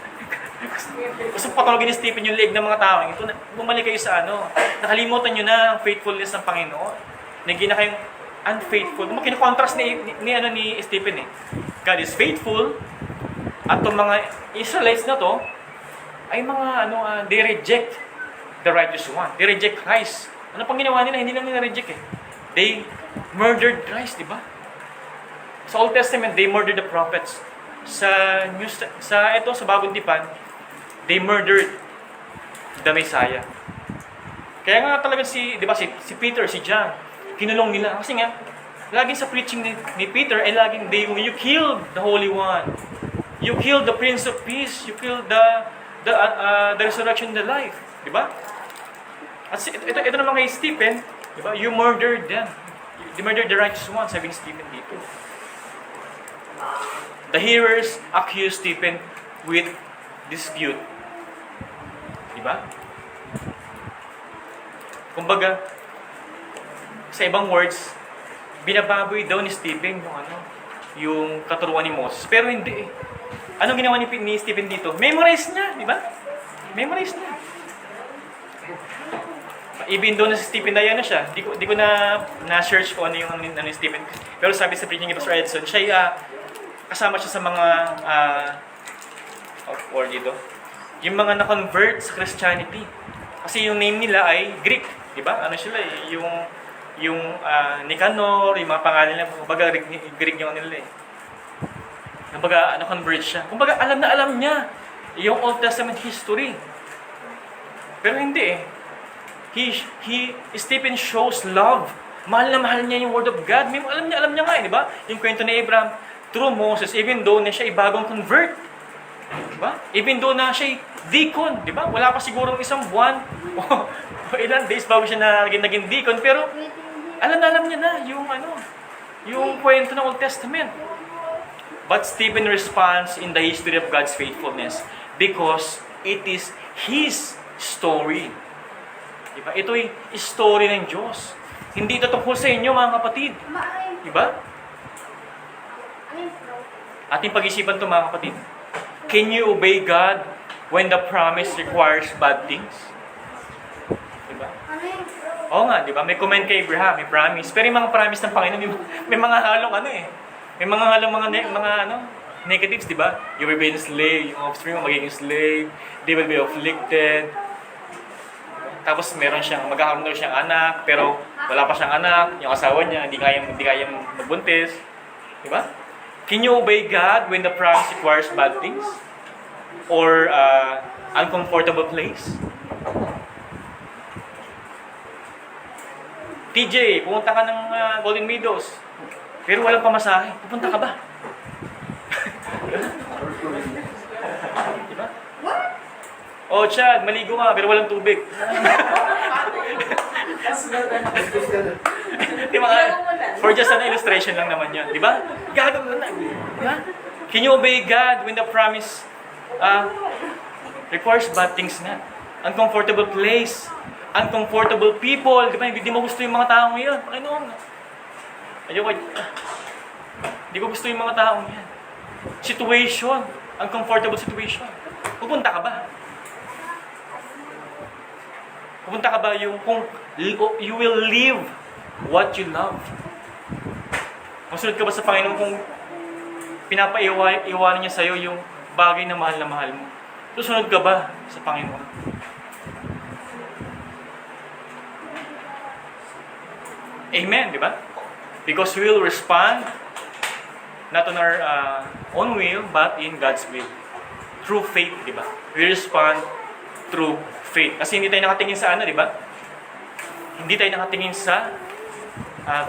Gusto patulogin ni Stephen yung leg ng mga tao. Ito, bumalik kayo sa nakalimutan nyo na ang faithfulness ng Panginoon. Naging na kayong unfaithful. Kino-contrast ni Stephen eh. God is faithful, at itong mga Israelites na to, ay mga they reject the righteous one. They reject Christ. Ano pang ginawa nila? Hindi lang nila reject eh. They murdered Christ, di ba? Sa Old Testament, they murdered the prophets. Sa Bagong Tipan, they murdered the Messiah. Kaya nga talaga si Peter, si John, kinulong nila. Kasi nga, laging sa preaching ni Peter, ay laging, you killed the Holy One. You killed the Prince of Peace. You killed the resurrection, the life. Di ba? At ito naman kay Stephen, di ba? You murdered them. You murdered the righteous one, sabi ni Stephen dito. The hearers accused Stephen with dispute. Diba? Kumbaga, sa ibang words, binababoy daw ni Stephen yung katuruan ni Moses. Pero hindi eh. Anong ginawa ni Stephen dito? Memorize niya, di ba? Memorize niya. Even though na si Stephen na yan na siya, di ko na-search ko ano yung ni Stephen. Pero sabi sa preaching ni Pastor Edson, siya kasama siya sa mga yung mga na-convert sa Christianity. Kasi yung name nila ay Greek, di ba? Sila eh, yung Nicanor, yung mga pangalan nila, kumbaga Greek yung nila eh. Kumbaga convert siya. Kumbaga alam na alam niya yung Old Testament history. Pero hindi eh. Stephen shows love. Mahal na mahal niya yung Word of God. Alam niya nga eh, di ba? Yung kwento ni Abraham, through Moses, even though na siya bagong convert. Diba? Even though na siya deacon, di ba? Wala pa sigurong isang buwan o ilang days bago siya naging deacon, pero alam niya na yung kwento ng Old Testament. But Stephen responds in the history of God's faithfulness because it is his story. Diba? Ito'y story ng Diyos. Hindi ito tungkol sa inyo, mga kapatid. Diba? Ating pag-isipan ito, mga kapatid. Can you obey God when the promise requires bad things? Diba? Oo nga, diba? May comment kay Abraham, may promise. Pero yung mga promise ng Panginoon, may mga halong may mga halong negatives, diba? You will be enslaved, yung offspring mo magiging slave, they will be afflicted. Tapos magkakaroon daw siyang anak, pero wala pa siyang anak, yung asawa niya, hindi kayang magbuntis. Diba? Can you obey God when the promise requires bad things? Or uncomfortable place? TJ, pumunta ka ng Golden Meadows, pero walang pamasahe. Pupunta ka ba? Diba? Oh, Chad, maligo ka, pero walang tubig. Diba? For just an illustration lang naman yan. Diba? Gagawin na. Diba? Can you obey God when the promise requires bad things na? Uncomfortable place. Uncomfortable people. Diba? Hindi mo gusto yung mga taong yan. Hindi ko gusto yung mga taong yan. Situation. Uncomfortable situation. Pupunta ka ba? Pupunta ka ba kung you will live what you love? Masunod ka ba sa Panginoon kung pinapaiwanan niya sa'yo yung bagay na mahal mo? Susunod ka ba sa Panginoon? Amen, di ba? Because we will respond not on our own will, but in God's will. Through faith, di ba? We respond through faith. Kasi hindi tayo nakatingin sa di ba? Hindi tayo nakatingin sa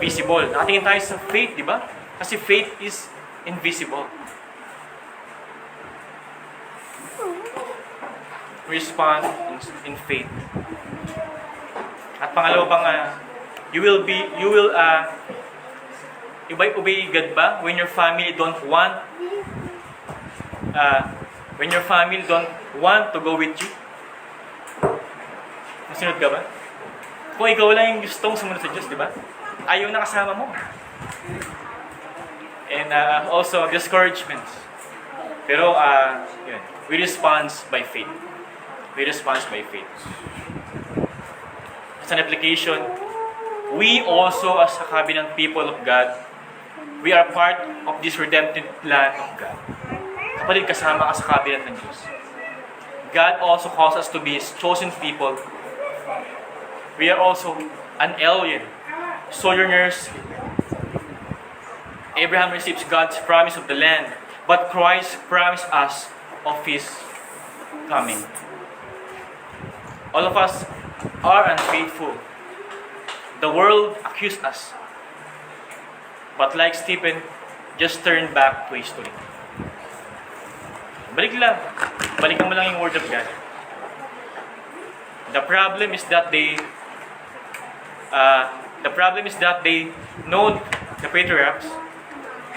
visible. Nakatingin tayo sa faith, di ba? Kasi faith is invisible. Respond in faith. At pangalawa pang you will obey God ba when your family don't want to go with you? Masunod ka ba? Kung ikaw lang yung gustong sumunod sa Diyos, di ba? Ayaw na kasama mo. And also, discouragements. Pero, yun. We respond by faith. We respond by faith. As an application, we also, as a covenant people of God, we are part of this redemptive plan of God. Kapatid, kasama ka sa covenant ng Diyos. God also calls us to be His chosen people. We are also an alien, sojourners. Abraham receives God's promise of the land, but Christ promised us of His coming. All of us are unfaithful. The world accused us. But like Stephen, just turn back to history. Balik lang. Balikan mo lang yung word of God. The problem is that they know the patriarchs,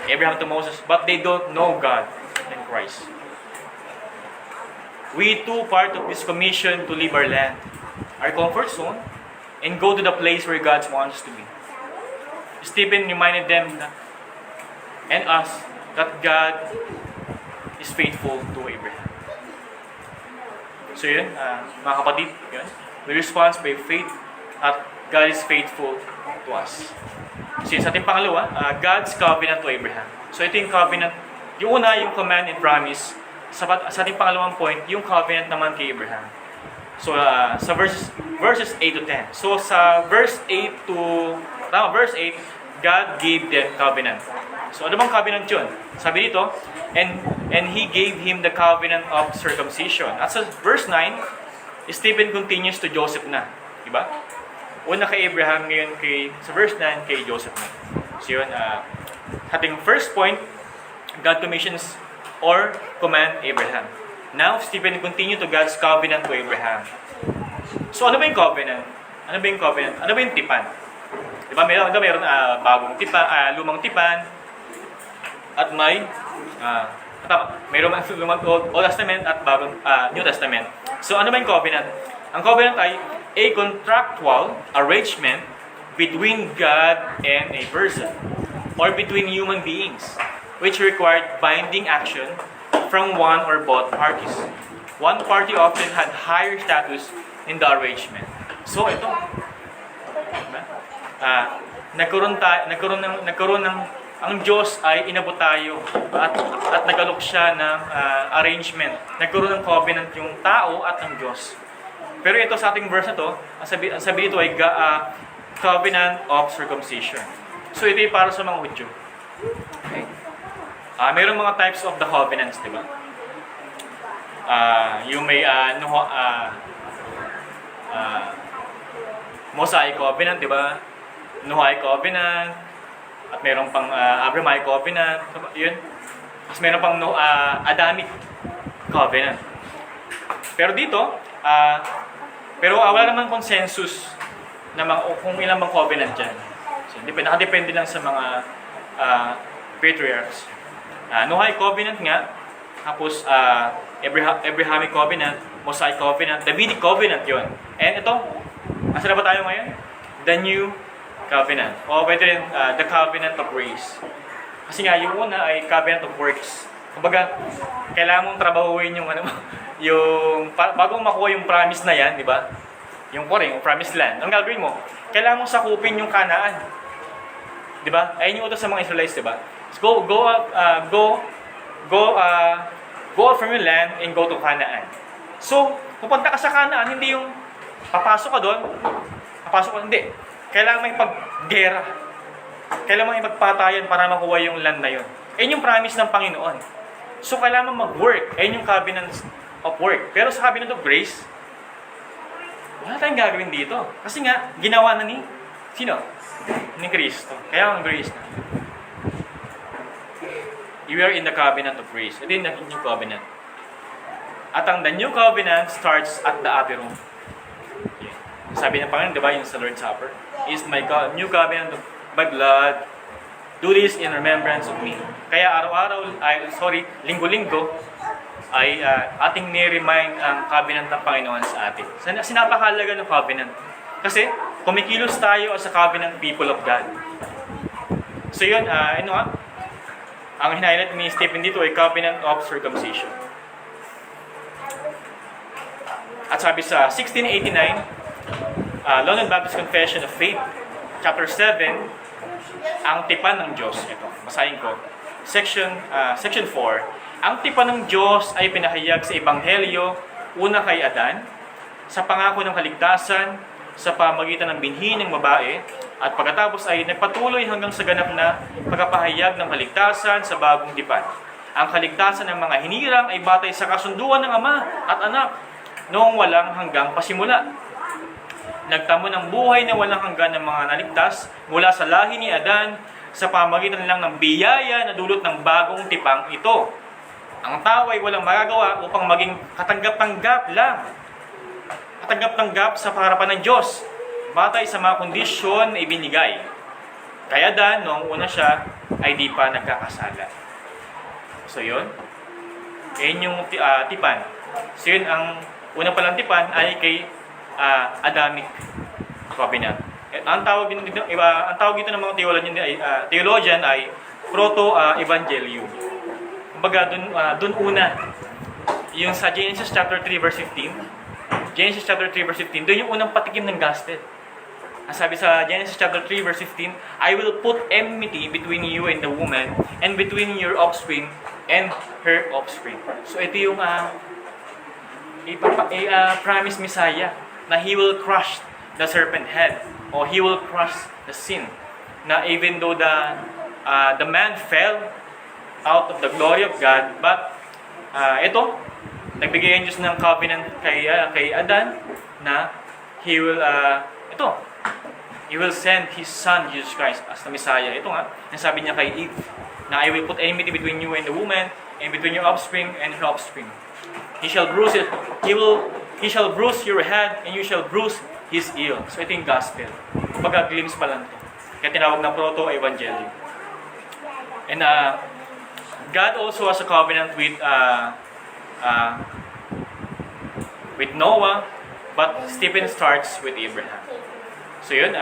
Abraham to Moses, but they don't know God and Christ. We too part of this commission to leave our land, our comfort zone, and go to the place where God wants us to be. Stephen reminded them and us that God is faithful to Abraham. So yun, mga kapatid, yun. We respond by faith at God is faithful to us. So yun, sa ating pangalawa, God's covenant to Abraham. So ito yung covenant, yung una, yung command and promise. Sa ating pangalawang point, yung covenant naman kay Abraham. So sa verses 8 to 10. So sa verse 8, God gave them covenant. So ano bang covenant yun? Sabi dito, and He gave him the covenant of circumcision. At sa verse 9, Stephen continues to Joseph na. Diba? Una kay Abraham, ngayon sa verse 9, kay Joseph na. So yun, ating first point, God commissions or command Abraham. Now, Stephen continue to God's covenant to Abraham. So ano ba yung covenant? Ano ba yung covenant? Ano ba yung tipan? Diba, mayroon bagong tipan, lumang tipan, at may mayroon lumang Old Testament at bagong New Testament. So ano ba yung covenant? Ang covenant ay a contractual arrangement between God and a person or between human beings which required binding action from one or both parties. One party often had higher status in the arrangement. So ito, nagkaroon ng ang Diyos ay inabot tayo at nagalok siya ng arrangement. Nagkaroon ng covenant yung tao at ang Diyos. Pero ito sa ating verse na to, ang sabi dito ay covenant of circumcision. So ito ay para sa mga Hudyo. Okay. Mayroong mga types of the covenants, di ba? Yung may Mosaic covenant, di ba? Noahic covenant, at mayroong pang Abrahamic covenant, yun. Tapos mayroong pang Adamic covenant. Pero dito, wala namang consensus na kung ilang bang covenant dyan. So, nakadepende lang sa mga patriarchs. Noahic covenant nga, tapos Abrahamic covenant, Mosaic covenant, Davidic covenant yon. And ito, asa na ba tayo ngayon? The New Covenant. O pwede rin, the Covenant of Grace. Kasi nga, yung una ay Covenant of Works. Kumbaga, kailangan mong trabahuin yung bago makuha yung promise na yan, di ba? Yung promised land. Ang gagawin mo, kailangan mong sakupin yung Kanaan. Di ba? Ayun yung utos sa mga Israelites, di ba? Go out from your land and go to Canaan. So, pupunta ka sa Canaan, hindi yung papasok ka doon, hindi. Kailangan may paggera. Kailangan may magpatayan para makuha yung land na yun. Ayun yung promise ng Panginoon. So, kailangan mag-work. Ayun yung covenant of work. Pero sa covenant of grace, wala tayong gagawin dito. Kasi nga, ginawa na ni sino? Ni Kristo. Kaya ang grace na. You are in the covenant of grace. Ito yung new covenant. At ang the new covenant starts at the upper room. Yeah. Sabi ng Panginoon, di ba, yung sa Lord's Supper, is my new covenant of my blood. Do this in remembrance of me. Kaya araw-araw, linggo-linggo, ay ating ni-remind ang covenant ng Panginoon sa atin. Sinapakalaga ng covenant. Kasi kumikilos tayo as a covenant people of God. So yun, ang hinighlight ni Stephen dito ay covenant of circumcision. At sabi sa 1689, London Baptist Confession of Faith, chapter 7, ang tipan ng Diyos. Ito, basahin ko. Section 4. Ang tipan ng Diyos ay pinahayag sa Ebanghelyo, una kay Adan, sa pangako ng kaligtasan, sa pamagitan ng binhi ng babae, at pagkatapos ay nagpatuloy hanggang sa ganap na pagpapahayag ng kaligtasan sa bagong tipan. Ang kaligtasan ng mga hinirang ay batay sa kasunduan ng Ama at Anak noong walang hanggang pasimula. Nagtamo ng buhay na walang hanggan ng mga naligtas mula sa lahi ni Adan sa pamagitan lang ng biyaya na dulot ng bagong tipang ito. Ang tao ay walang magagawa upang maging katanggap-tanggap lang. Katanggap-tanggap sa harapan ng Diyos, batay sa mga kondisyon na ibinigay. Kaya Dan, noong una siya, ay di pa nagkakasala. So yun, yung tipan. So yun, ang unang palang tipan ay kay Adamic covenant. Ang tawag dito ng mga theologian ay proto-evangelium. Kumbaga, dun una, yung sa Genesis chapter 3 verse 15, Genesis chapter 3 verse 15, doon yung unang patikim ng gospel. Ang sabi sa Genesis chapter 3 verse 15, I will put enmity between you and the woman, and between your offspring and her offspring. So ito yung promise Messiah, na He will crush the serpent head, or He will crush the sin. Na even though the man fell out of the glory of God, but nagbigay ang Diyos ng covenant kay Adan na He will He will send His Son, Jesus Christ, as the Messiah. Ito nga, nasabi niya kay Eve, na I will put enmity between you and the woman, and between your offspring and her offspring. He shall bruise it. He shall bruise your head, and you shall bruise his heel. So ito yung gospel. Kumbaga, glimpse pa lang ito. Kaya tinawag na proto-evangelium. And God also has a covenant with Noah, but Stephen starts with Abraham. So yun,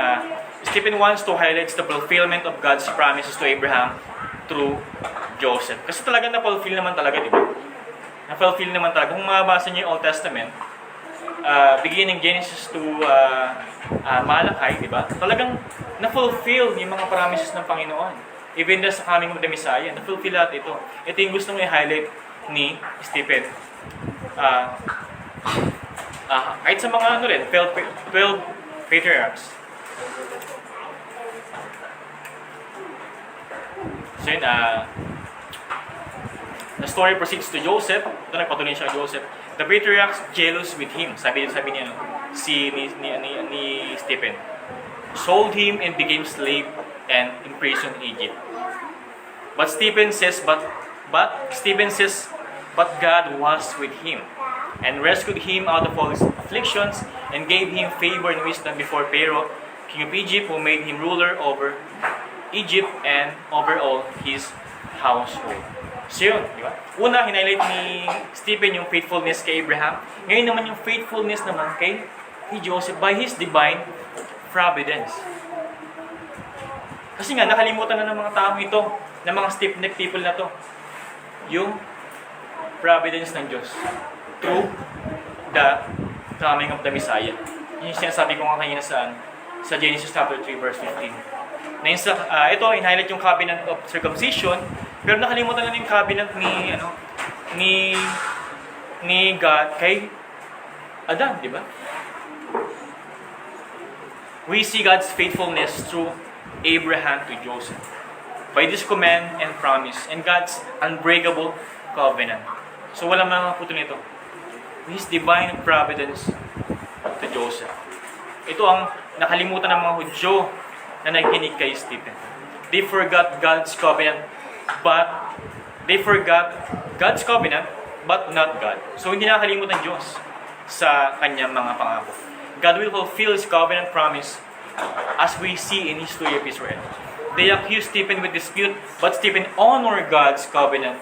Stephen wants to highlight the fulfillment of God's promises to Abraham through Joseph. Kasi talaga na-fulfill naman talaga, di ba? Na-fulfill naman talaga. Kung mabasa niyo yung Old Testament, beginning Genesis to Malachi, di ba? Talagang na-fulfill yung mga promises ng Panginoon. Even sa coming of the Messiah, na-fulfill lahat ito. Ito yung gustong i-highlight ni Stephen. Kahit sa mga 12 patriarchs. So yun, the story proceeds to Joseph. Ito, nagpatuloy siya kay Joseph. The patriarchs jealous with him. Sabi niya, ni Stephen. Sold him and became slave and imprisoned in Egypt. But Stephen says, but God was with him and rescued him out of all his afflictions and gave him favor and wisdom before Pharaoh, king of Egypt, who made him ruler over Egypt and over all his household. So yun, di ba? Una, hinighlight ni Stephen yung faithfulness kay Abraham. Ngayon naman yung faithfulness naman kay Joseph by his divine providence. Kasi nga, nakalimutan na ng mga taong ito, ng mga stiff-necked people na to, yung providence ng Diyos through the coming of the Messiah. Yung sinasabi ko nga kanina sa Genesis chapter 3 verse 15. Na ito, in-highlight yung covenant of circumcision, pero nakalimutan na yung covenant ni God kay Adam, di ba? We see God's faithfulness through Abraham to Joseph by this command and promise and God's unbreakable covenant. So walang maputol nito. His divine providence to Joseph. Ito ang nakalimutan ng mga Hudyo na nakikinig kay Stephen. They forgot God's covenant, but not God. So hindi nakalimutan Diyos sa kanyang mga pangako. God will fulfill His covenant promise as we see in history of Israel. They accused Stephen with dispute, but Stephen honored God's covenant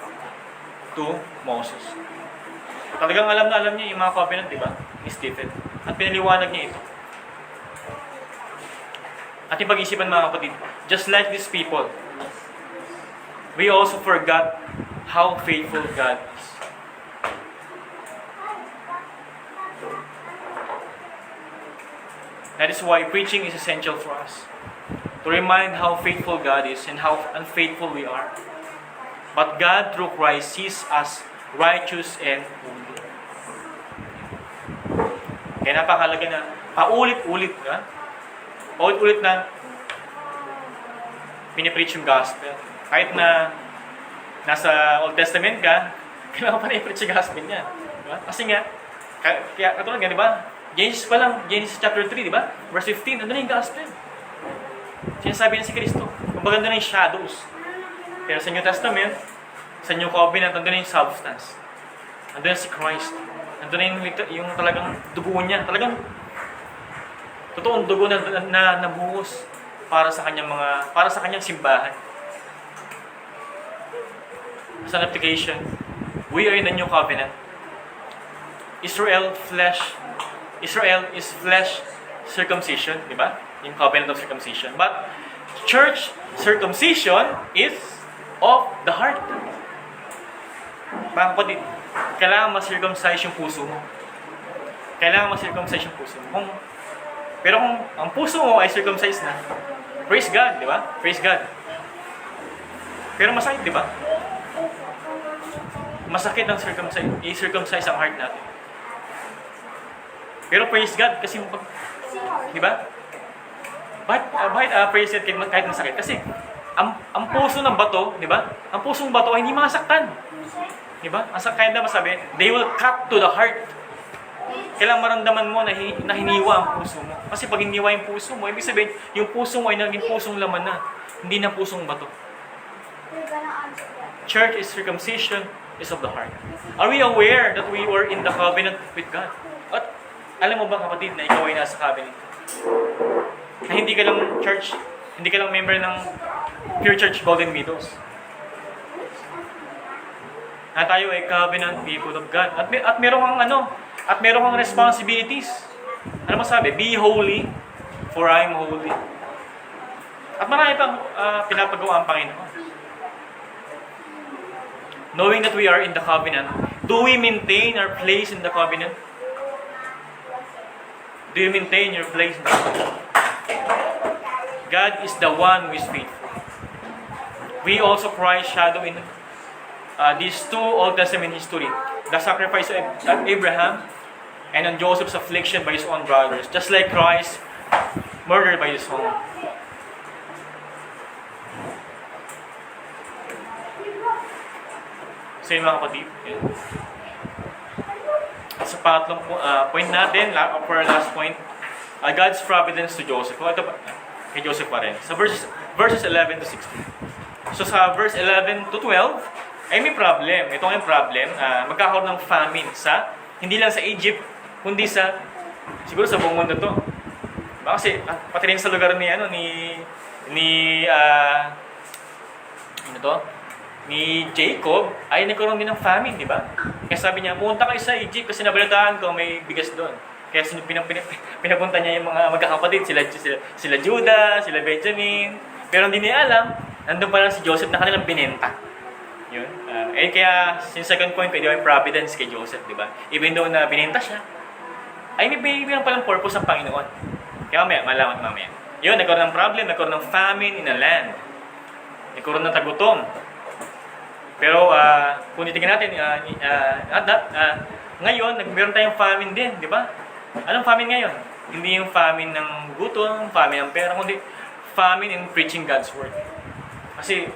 to Moses. Talagang alam na alam niya yung mga covenant, di ba? Ni Stephen. At pinaliwanag niya ito. At yung pag-isipan mga kapatid, just like these people, we also forgot how faithful God is. That is why preaching is essential for us. To remind how faithful God is and how unfaithful we are. But God, through Christ, sees us righteous and holy. Kaya napakahalaga na paulit-ulit na paulit-ulit na pinipreach yung gospel. Kahit na nasa Old Testament ka, kailangan pa na i-preach yung gospel niya. Diba? Kasi nga, kaya katulad nga, di ba? Genesis pa lang, Genesis chapter 3, di ba? Verse 15, nandun na yung gospel. Sinasabi na si Kristo. Kumbaga nandun na yung shadows. Pero sa New Testament, sa New Covenant, nandun na yung substance. Nandun na si Christ. Nandun na yung talagang dugo niya. Talagang totoong dugo na nabuhos para sa kanyang simbahan. As an application, we are in the New Covenant. Israel is flesh circumcision, di ba? Yung covenant of circumcision. But church circumcision is of the heart. Mga kapatid, kailangan ma-circumcise yung puso mo. Kailangan ma-circumcise yung puso mo. Pero kung ang puso mo ay circumcised na, praise God, di ba? Praise God. Pero masakit, di ba? Masakit ang i-circumcise ang heart natin. Pero praise God kasi di ba? Bakit praise God kahit masakit? Kasi ang puso ng bato, di ba? Ang pusong bato ay hindi masaktan. Di ba? Kahit na masabi, they will cut to the heart. Kailangan maramdaman mo na hiniwa ang puso mo. Kasi pag hiniwa yung puso mo, ibig sabihin, yung puso mo ay naging pusong laman na. Hindi na pusong bato. Church is circumcision is of the heart. Are we aware that we were in the covenant with God? At alam mo ba kapatid na ikaw ay nasa covenant? Na hindi ka lang church, hindi ka lang member ng Pure Church Golden Meadows. Na tayo ay covenant people of God. At meron kang responsibilities. Ano masabi? Be holy, for I am holy. At marami pang pinapagawa ang Panginoon. Knowing that we are in the covenant, do we maintain our place in the covenant? Do you maintain your place in the covenant? God is the one who is faithful. We also Christ shadow in these two Old Testament history. The sacrifice of Abraham and on Joseph's affliction by his own brothers. Just like Christ murdered by his own. So yun mga kapatid. Sa pangatlong point natin, for our last point, God's providence to Joseph. Ito pa, kay Joseph pa rin. Sa verses 11 to 16. So sa verse 11 to 12, ay may problem. Ito ang problem. Magkakaroon ng famine hindi lang sa Egypt, kundi siguro sa buong mundo to. Kasi pati rin sa lugar ni Jacob ay nagkaroon din ng famine, di ba? Kaya sabi niya, pumunta kayo sa Egypt kasi nabalitaan ko may bigas doon. Kaya pinapunta niya yung mga magkakapatid, sila Judah, sila Benjamin. Pero hindi niya alam, nandun pa lang si Joseph na kanilang binenta. Yun. Kaya, yung second point ko, yung providence kay Joseph, di ba? Even though na binenta siya, ay may lang palang purpose ng Panginoon. Kaya malaman mamaya. Yun, nagkaroon ng problem, nagkaroon ng famine in a land. Nagkaroon ng tagutom. Pero kung titingnan natin, ngayon, meron tayong famine din, di ba? Anong famine ngayon? Hindi yung famine ng gutom, famine ng pera, kundi famine in preaching God's Word. Kasi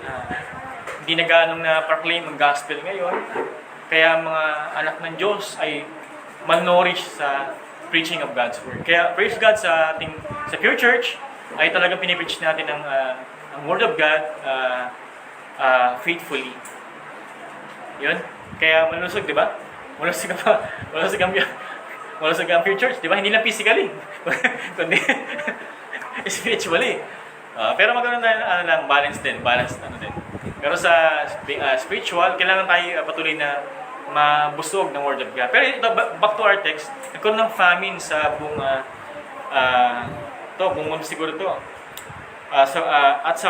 hindi na ganong na-proclaim ang gospel ngayon. Kaya mga anak ng Diyos ay malnourished sa preaching of God's Word. Kaya praise God sa Pure Church ay talagang pinipreach natin ang Word of God faithfully. Yun. Kaya malusog, di ba? Malusog ang Pure Church, di ba? Hindi lang physically, kundi spiritually. Pero magkaroon ng balance din. Pero sa spiritual, kailangan tayo patuloy na mabusog ng Word of God. Pero ito, back to our text, nagkaroon ng famine sa buong buong mundo siguro to. At sa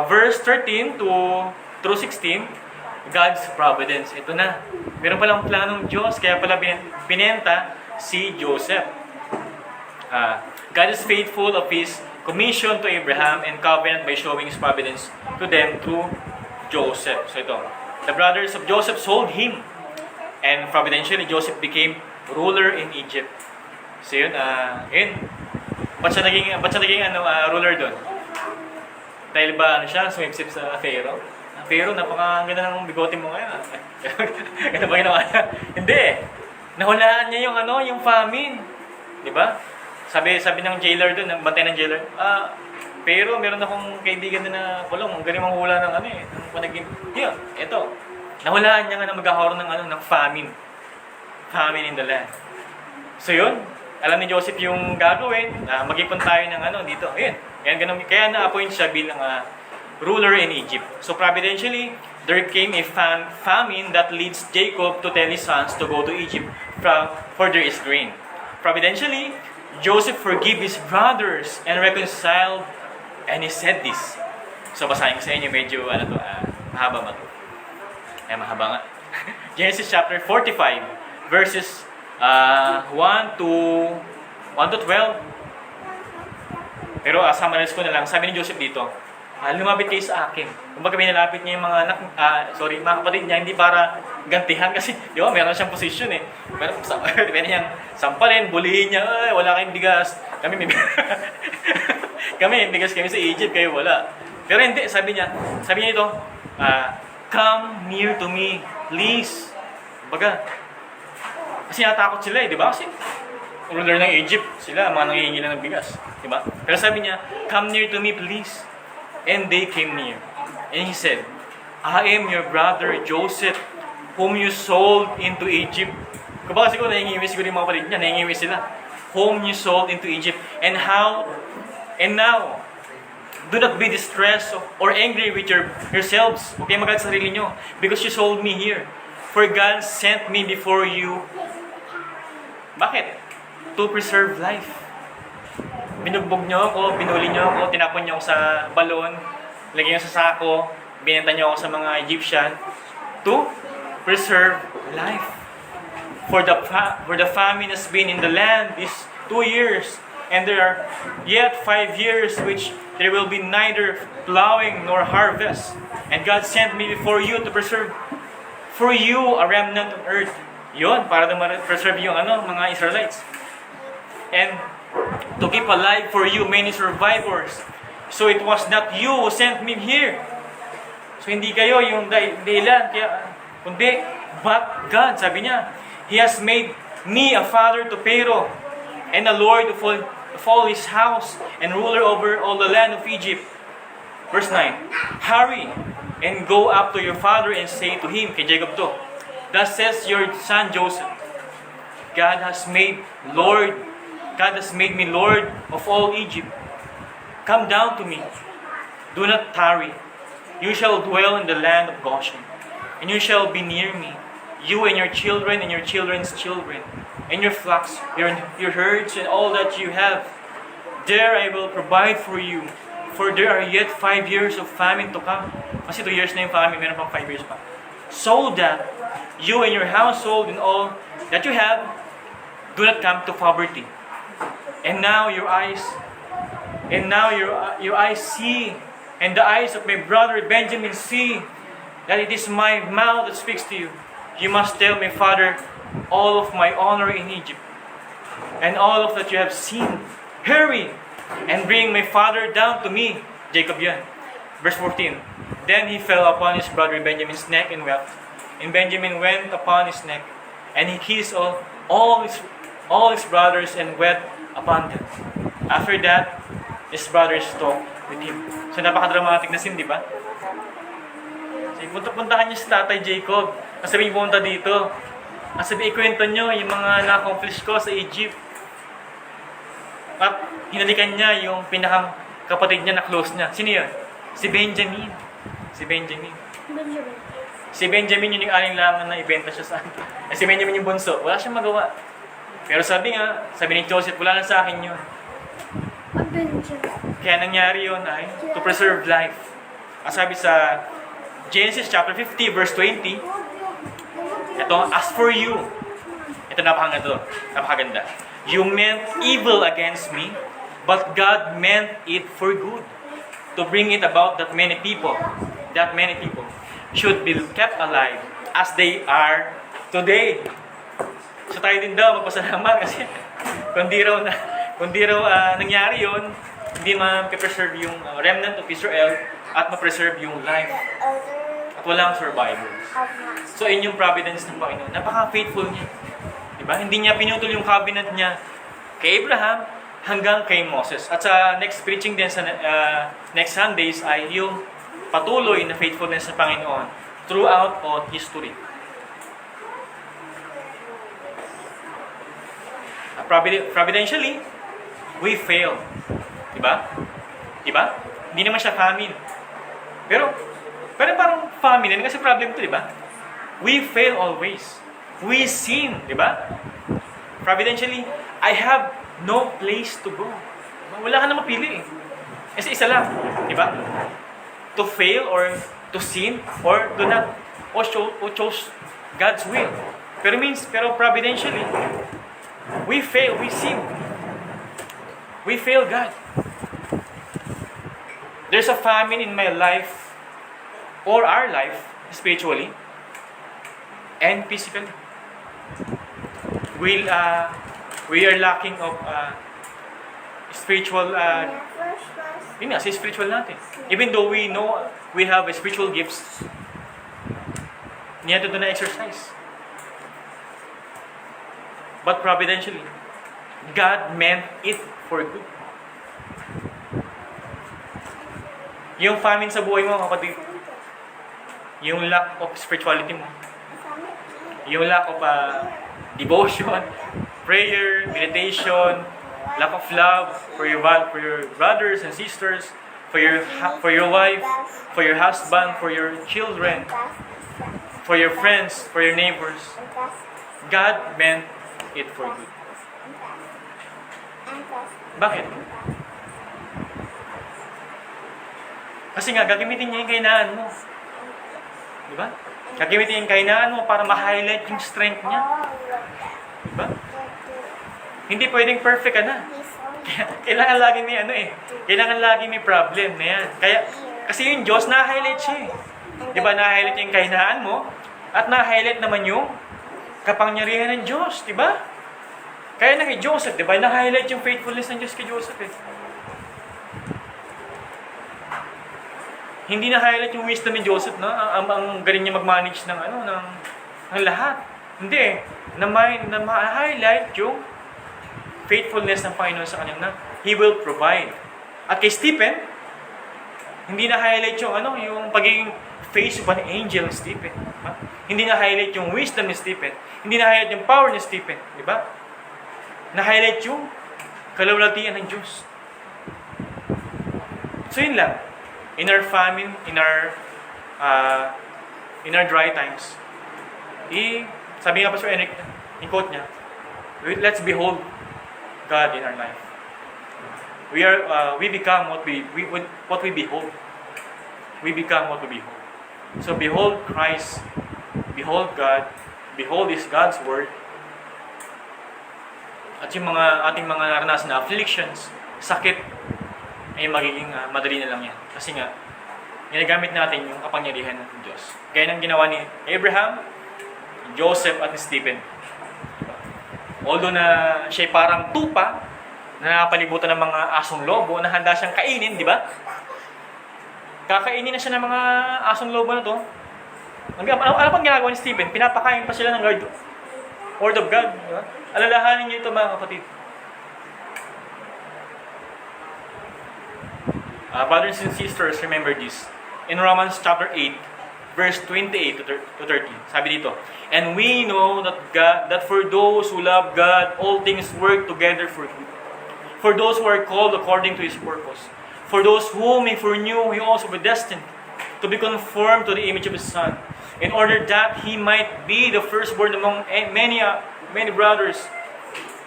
verse 13 through 16, God's providence. Ito na. Meron palang planong Diyos, kaya pala binenta si Joseph. God is faithful of His commission to Abraham and covenant by showing His providence to them through Joseph. So ito, the brothers of Joseph sold him, and providentially Joseph became ruler in Egypt. So yun, ba't siya naging ruler doon? Dahil ba siya sumipsip sa Pharaoh? Pharaoh, napakaganda ng bigote mo ngayon. Ganda ba ginawa niya? Hindi. Nahulaan niya yung famine. Di ba? Sabi ng jailer doon, ng bantay ng jailer, pero meron akong kaibigan na kulong, ang galing manghula ng ng panagim. Yun, ito. Nahulaan niya nga na magkakaroon ng famine. Famine in the land. So yun, alam ni Joseph yung gagawin, mag-ipon tayo ng dito. Ayun. Kaya na-appoint siya bilang ruler in Egypt. So providentially, there came a famine that leads Jacob to tell his sons to go to Egypt for there is grain. Providentially, Joseph forgave his brothers and reconciled, and he said this. So basahin ko sa inyo, medyo mahaba ba ito? Mahaba nga. Genesis chapter 45, verses 1 to 12. Pero summarize ko na lang. Sabi ni Joseph dito, lumapit kayo sa akin. Kumbaga binalapit niya yung mga mga kapatid niya, hindi para gantihan kasi, di ba, meron siyang position eh. Meron niyang sampalin, bulihin niya, wala kayong bigas. Kami may bigas kami sa Egypt, kayo wala. Pero hindi, sabi niya ito, come near to me, please. Kumbaga, kasi natakot sila di ba? Kasi ruler ng Egypt, sila, mga nangihingi lang ng bigas. Di ba? Pero sabi niya, come near to me, please. And they came near. And he said, I am your brother Joseph, whom you sold into Egypt. Kumbaga siguro nahingiwi siguro yung mga kapatid niya, nahingiwi sila. Whom you sold into Egypt. And now, do not be distressed or angry with yourselves. Huwag kayong magalit sa sarili nyo. Because you sold me here. For God sent me before you. Bakit? To preserve life. Binugbog nyo ako, binuli nyo ako, tinapon nyo ako sa balon, lagyan nyo sa sako, binenta nyo ako sa mga Egyptian to preserve life. For the famine has been in the land is 2 years, and there are yet 5 years which there will be neither plowing nor harvest. And God sent me before you to preserve for you a remnant on earth. Yon, para preserve yung mga Israelites. And to keep alive for you many survivors. So it was not you who sent me here. So hindi kayo yung dahilan, kundi but God, sabi niya, He has made me a father to Pharaoh and a lord of all his house and ruler over all the land of Egypt. Verse 9, hurry and go up to your father and say to him, kay Jacob to, thus says your son Joseph, God has made me Lord of all Egypt. Come down to me. Do not tarry. You shall dwell in the land of Goshen, and you shall be near me, you and your children and your children's children, and your flocks, your herds, and all that you have. There I will provide for you, for there are yet 5 years of famine to come. Kasi 2 years na yung famine, meron pang 5 years pa. So that you and your household and all that you have do not come to poverty. And now your eyes see, and the eyes of my brother Benjamin see, that it is my mouth that speaks to you. You must tell my father all of my honor in Egypt, and all of that you have seen. Hurry, and bring my father down to me. Jacob yan. Verse 14. Then he fell upon his brother Benjamin's neck and wept. And Benjamin went upon his neck, and he kissed all his brothers and wept upon them. After that, his brothers talked with him. So napaka-dramatic na scene, di ba? So, puntahan niyo si Tatay Jacob. Masabi pumunta dito. Masabi ikwento niyo yung mga na-accomplish ko sa Egypt. At hinalikan niya yung pinakang kapatid niya na close niya. Sino yun? Si Benjamin. Si Benjamin yun yung aling lamang na ibenta siya sa si Benjamin yung bunso. Wala siyang magawa. Pero sabi ni Joseph, wala lang sa akin yun. Kaya nangyari yun ay to preserve life. Ang sabi sa Genesis chapter 50 verse 20, ito, as for you, ito napakaganda. You meant evil against me, but God meant it for good, to bring it about that many people should be kept alive as they are today. So tayo din daw magpasalamat kasi kung di raw nangyari yun, hindi ma-preserve yung remnant of Israel at ma-preserve yung life. At walang survivors. So in yung providence ng Panginoon, napaka-faithful niya. Diba? Hindi niya pinutol yung covenant niya kay Abraham hanggang kay Moses. At sa next preaching din sa next Sundays ay yung patuloy na faithfulness ng Panginoon throughout all history. Providentially, we fail. Diba? Hindi naman siya famine. Pero parang famine, kasi problem ito, diba? We fail always. We sin, diba? Providentially, I have no place to go. Wala ka na mapili eh. Kasi isa lang, diba? To fail or to sin or do not or chose God's will. Pero providentially, we fail, we sin. We fail God. There's a famine in my life or our life spiritually and physically. We are lacking of spiritual spiritual natin. Even though we know we have spiritual gifts, hindi natin ito na-exercise. But providentially, God meant it for good. Yung famine sa buhay mo, kapatid, yung lack of spirituality mo, yung lack of devotion, prayer, meditation, lack of love for your brothers and sisters, for your wife, for your husband, for your children, for your friends, for your neighbors. God meant it for good. Bakit? Kasi nga, gagamitin niya yung kahinaan mo. Diba? Gagamitin yung kahinaan mo para ma-highlight yung strength niya. Diba? Hindi pwedeng perfect ka na. Kailangan lagi may kailangan lagi may problem na yan. Kasi yung Diyos, na-highlight siya eh. Diba? Na-highlight yung kahinaan mo at na-highlight naman yung kapangyarihan ng Diyos. Diba? Kaya na kay Joseph, diba? Na-highlight yung faithfulness ng Diyos kay Joseph eh. Hindi na-highlight yung wisdom ni Joseph, no? Ang galing niya mag-manage ng lahat. Hindi. Na-highlight yung faithfulness ng Panginoon sa kanya na He will provide. At kay Stephen, hindi na-highlight yung pagiging face of an angel ni Stephen. Diba? Hindi na-highlight yung wisdom ni Stephen. Hindi na-highlight yung power ni Stephen. Diba? Na-highlight yung kalawalatian ng Diyos. So yun lang. In our famine, in our dry times, sabi nga pa Pastor Eric, i-quote niya, let's behold God in our life. We become what we behold. We become what we behold. So behold Christ, behold God, behold God's Word, at yung ating mga naranasan na afflictions, sakit, ay magiging madali na lang yan. Kasi nga, ginagamit natin yung kapangyarihan ng Diyos. Gaya ng ginawa ni Abraham, Joseph at ni Stephen. Although na siya parang tupa, na napalibutan ng mga asong lobo, na handa siyang kainin, di ba? Kakainin na siya ng mga asong lobo na to. Ano pang ginagawa ni Stephen? Pinapakain pa sila ng Word of God. Di ba? Alalahanin niyo ito mga kapatid. Brothers and sisters, remember this. In Romans chapter 8, verse 28 to 30, sabi dito, and we know that for those who love God, all things work together for good. For those who are called according to His purpose. For those whom He foreknew, He also predestined to to be conformed to the image of His Son, in order that He might be the firstborn among many brothers.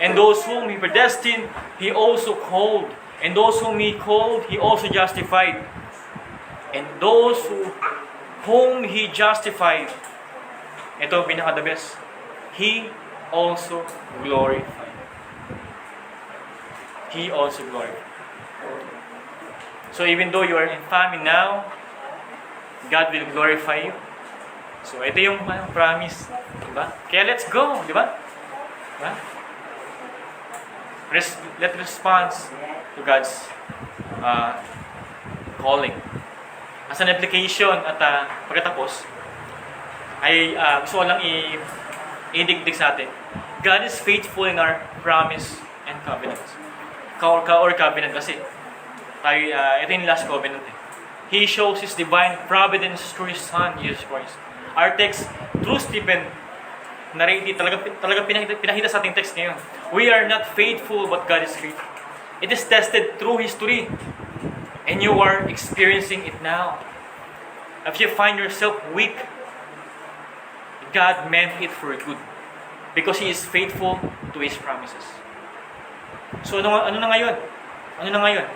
And those whom He predestined, He also called. And those whom He called, He also justified. And those whom He justified, ito ang pinaka-the best, He also glorified. He also glorified. So even though you are in famine now, God will glorify you. So ito yung promise, diba? Kaya let's go, diba? Diba? Let respond to God's calling. As an application at pagkatapos, ay gusto ko lang i-digdig sa atin. God is faithful in our promise and covenant. Or covenant kasi. Tayo, ito yung last covenant. He shows His divine providence through His Son, Jesus Christ. Our text, through Stephen, talaga pinakita sa ating text ngayon. We are not faithful, but God is faithful. It is tested through history. And you are experiencing it now. If you find yourself weak, God meant it for good. Because He is faithful to His promises. So ano na ngayon? Ano na ngayon?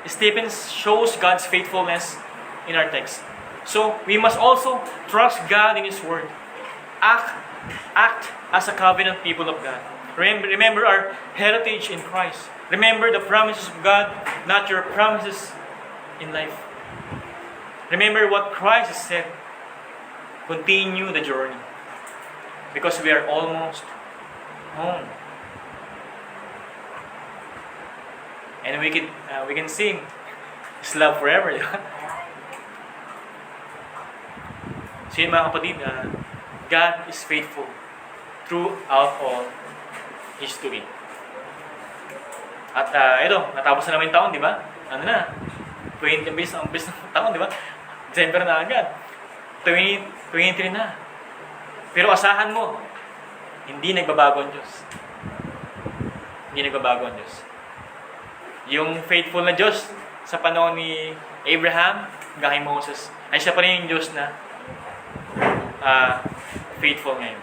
Stephen shows God's faithfulness in our text. So we must also trust God in His Word. Act as a covenant people of God. Remember our heritage in Christ. Remember the promises of God, not your promises in life. Remember what Christ has said. Continue the journey. Because we are almost home. And we can sing His love forever. So yun mga kapatid, God is faithful throughout all history. At ito, natapos na naman yung taon, di ba? Ano na? 20 ang bis ng taon, di ba? December na agad. 2023 na. Pero asahan mo, hindi nagbabago ang Diyos. Hindi nagbabago ang Diyos. Yung faithful na Diyos sa panahon ni Abraham, hanggang kay Moses, ay siya pa rin yung Diyos na faithful ngayon.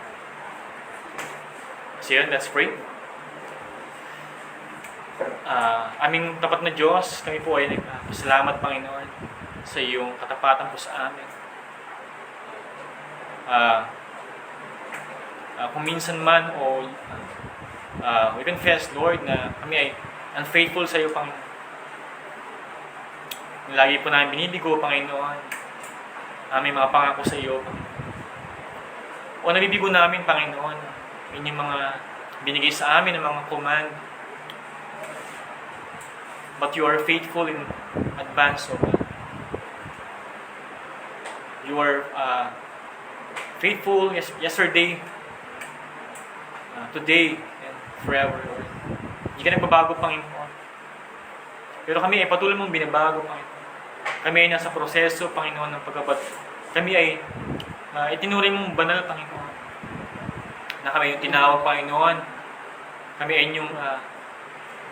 So yun, let's pray. Aming tapat na Diyos, kami po ay nagpasalamat, Panginoon, sa iyong katapatan po sa amin. Kung minsan man o we confess, Lord, na kami ay unfaithful sa iyo, Panginoon. Lagi po namin binibigo, Panginoon, aming mga pangako sa iyo, Panginoon. O nabibigo namin, Panginoon, inyong mga binigay sa amin ng mga command. But you are faithful in advance, O God. You are faithful yesterday, today, and forever, Lord. Hindi ka nagbabago, Panginoon. Pero kami ay patuloy mong binabago, Panginoon. Kami ay nasa proseso, Panginoon, ng pagkabat. Kami ay itinuring mong banal, Panginoon. Na kami yung tinawag, Panginoon. Kami ay inyong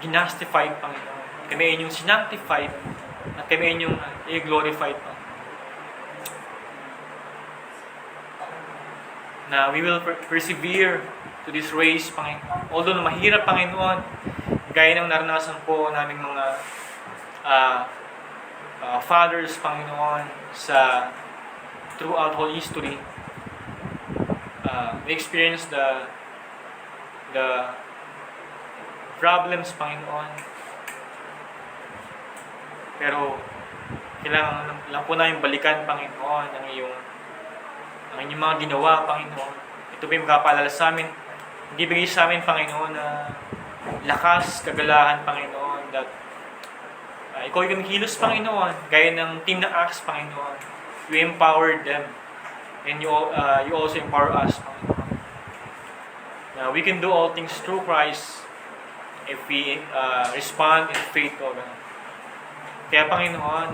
ginastified, Panginoon. Kami ay inyong sinactified. At kami ay inyong i-glorified, Panginoon. Na we will persevere to this race, Panginoon. Although na mahirap, Panginoon, gaya ng naranasan po naming mga fathers, Panginoon, throughout whole history, we experience the problems, Panginoon. Pero kailangan lang po namin balikan, Panginoon, ang inyong mga ginawa, Panginoon. Ito po yung magkapaalala sa amin. Ibigay sa amin, Panginoon, na lakas, kagalahan, Panginoon, that ikaw yung kilos, Panginoon, gaya ng team ng Acts, Panginoon. You empowered them, and you also empower us, Panginoon. Now, we can do all things through Christ if we respond in faith, O God. Kaya, Panginoon,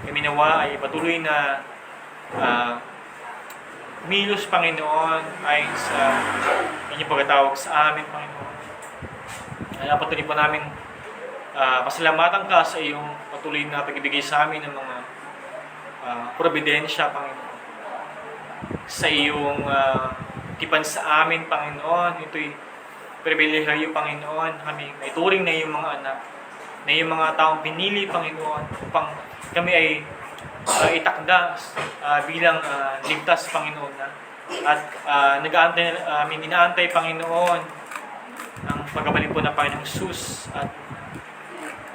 kami nawa ay patuloy na milos, Panginoon, ayon sa inyong pagkatawag sa amin, Panginoon. Patuloy po namin pasalamatan ka sa iyong patuloy na pag-ibigay sa amin ng mga providensya, Panginoon. Sa iyong tipan sa amin, Panginoon. Ito'y pribilehiyo, Panginoon. Kami ay turing na iyong mga anak, na iyong mga taong pinili, Panginoon, upang kami ay itakda bilang ligtas, Panginoon. At nag-aantay, inaantay, Panginoon, ang pagbabalik po ng Panginoong Jesus. At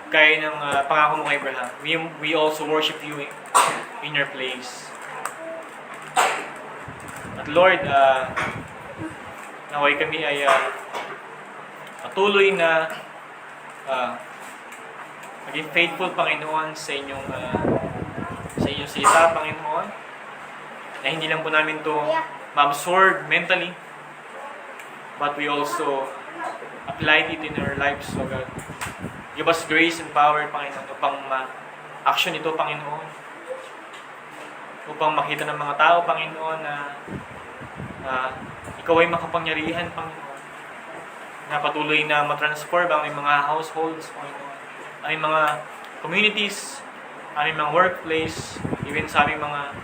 gaya ng pangako mo kay Abraham, we also worship you in your place. At Lord, naway kami ay patuloy na maging faithful, Panginoon, sa inyong salita, Panginoon, na hindi lang po namin to ma-absorb mentally, but we also apply it in our lives, so God. Give us grace and power, Panginoon, upang ma-action ito, Panginoon. Upang makita ng mga tao, Panginoon, na ikaw ay makapangyarihan, Panginoon. Na patuloy na matransform ang aming mga households, Panginoon. Aming mga communities, aming mga workplace, even sa aming mga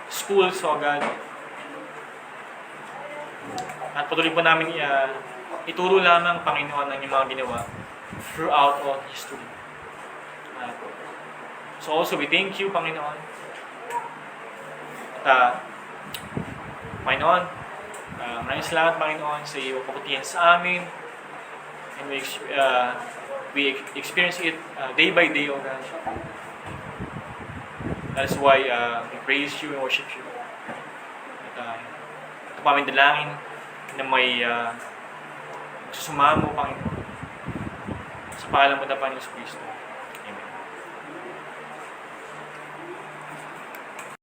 schools, so God. At patuloy po namin ituro lamang, Panginoon, ang inyong mga ginawa throughout all history. So also, we thank you, Panginoon. At Panginoon, maraming salamat, Panginoon, sa iyong kabutihan sa amin. And we experience it day by day, O God. That's why we praise you and worship you. At ito pa aming dalangin na may susumamo, Panginoon. Sa pangalan mo na, Panginoon Kristo.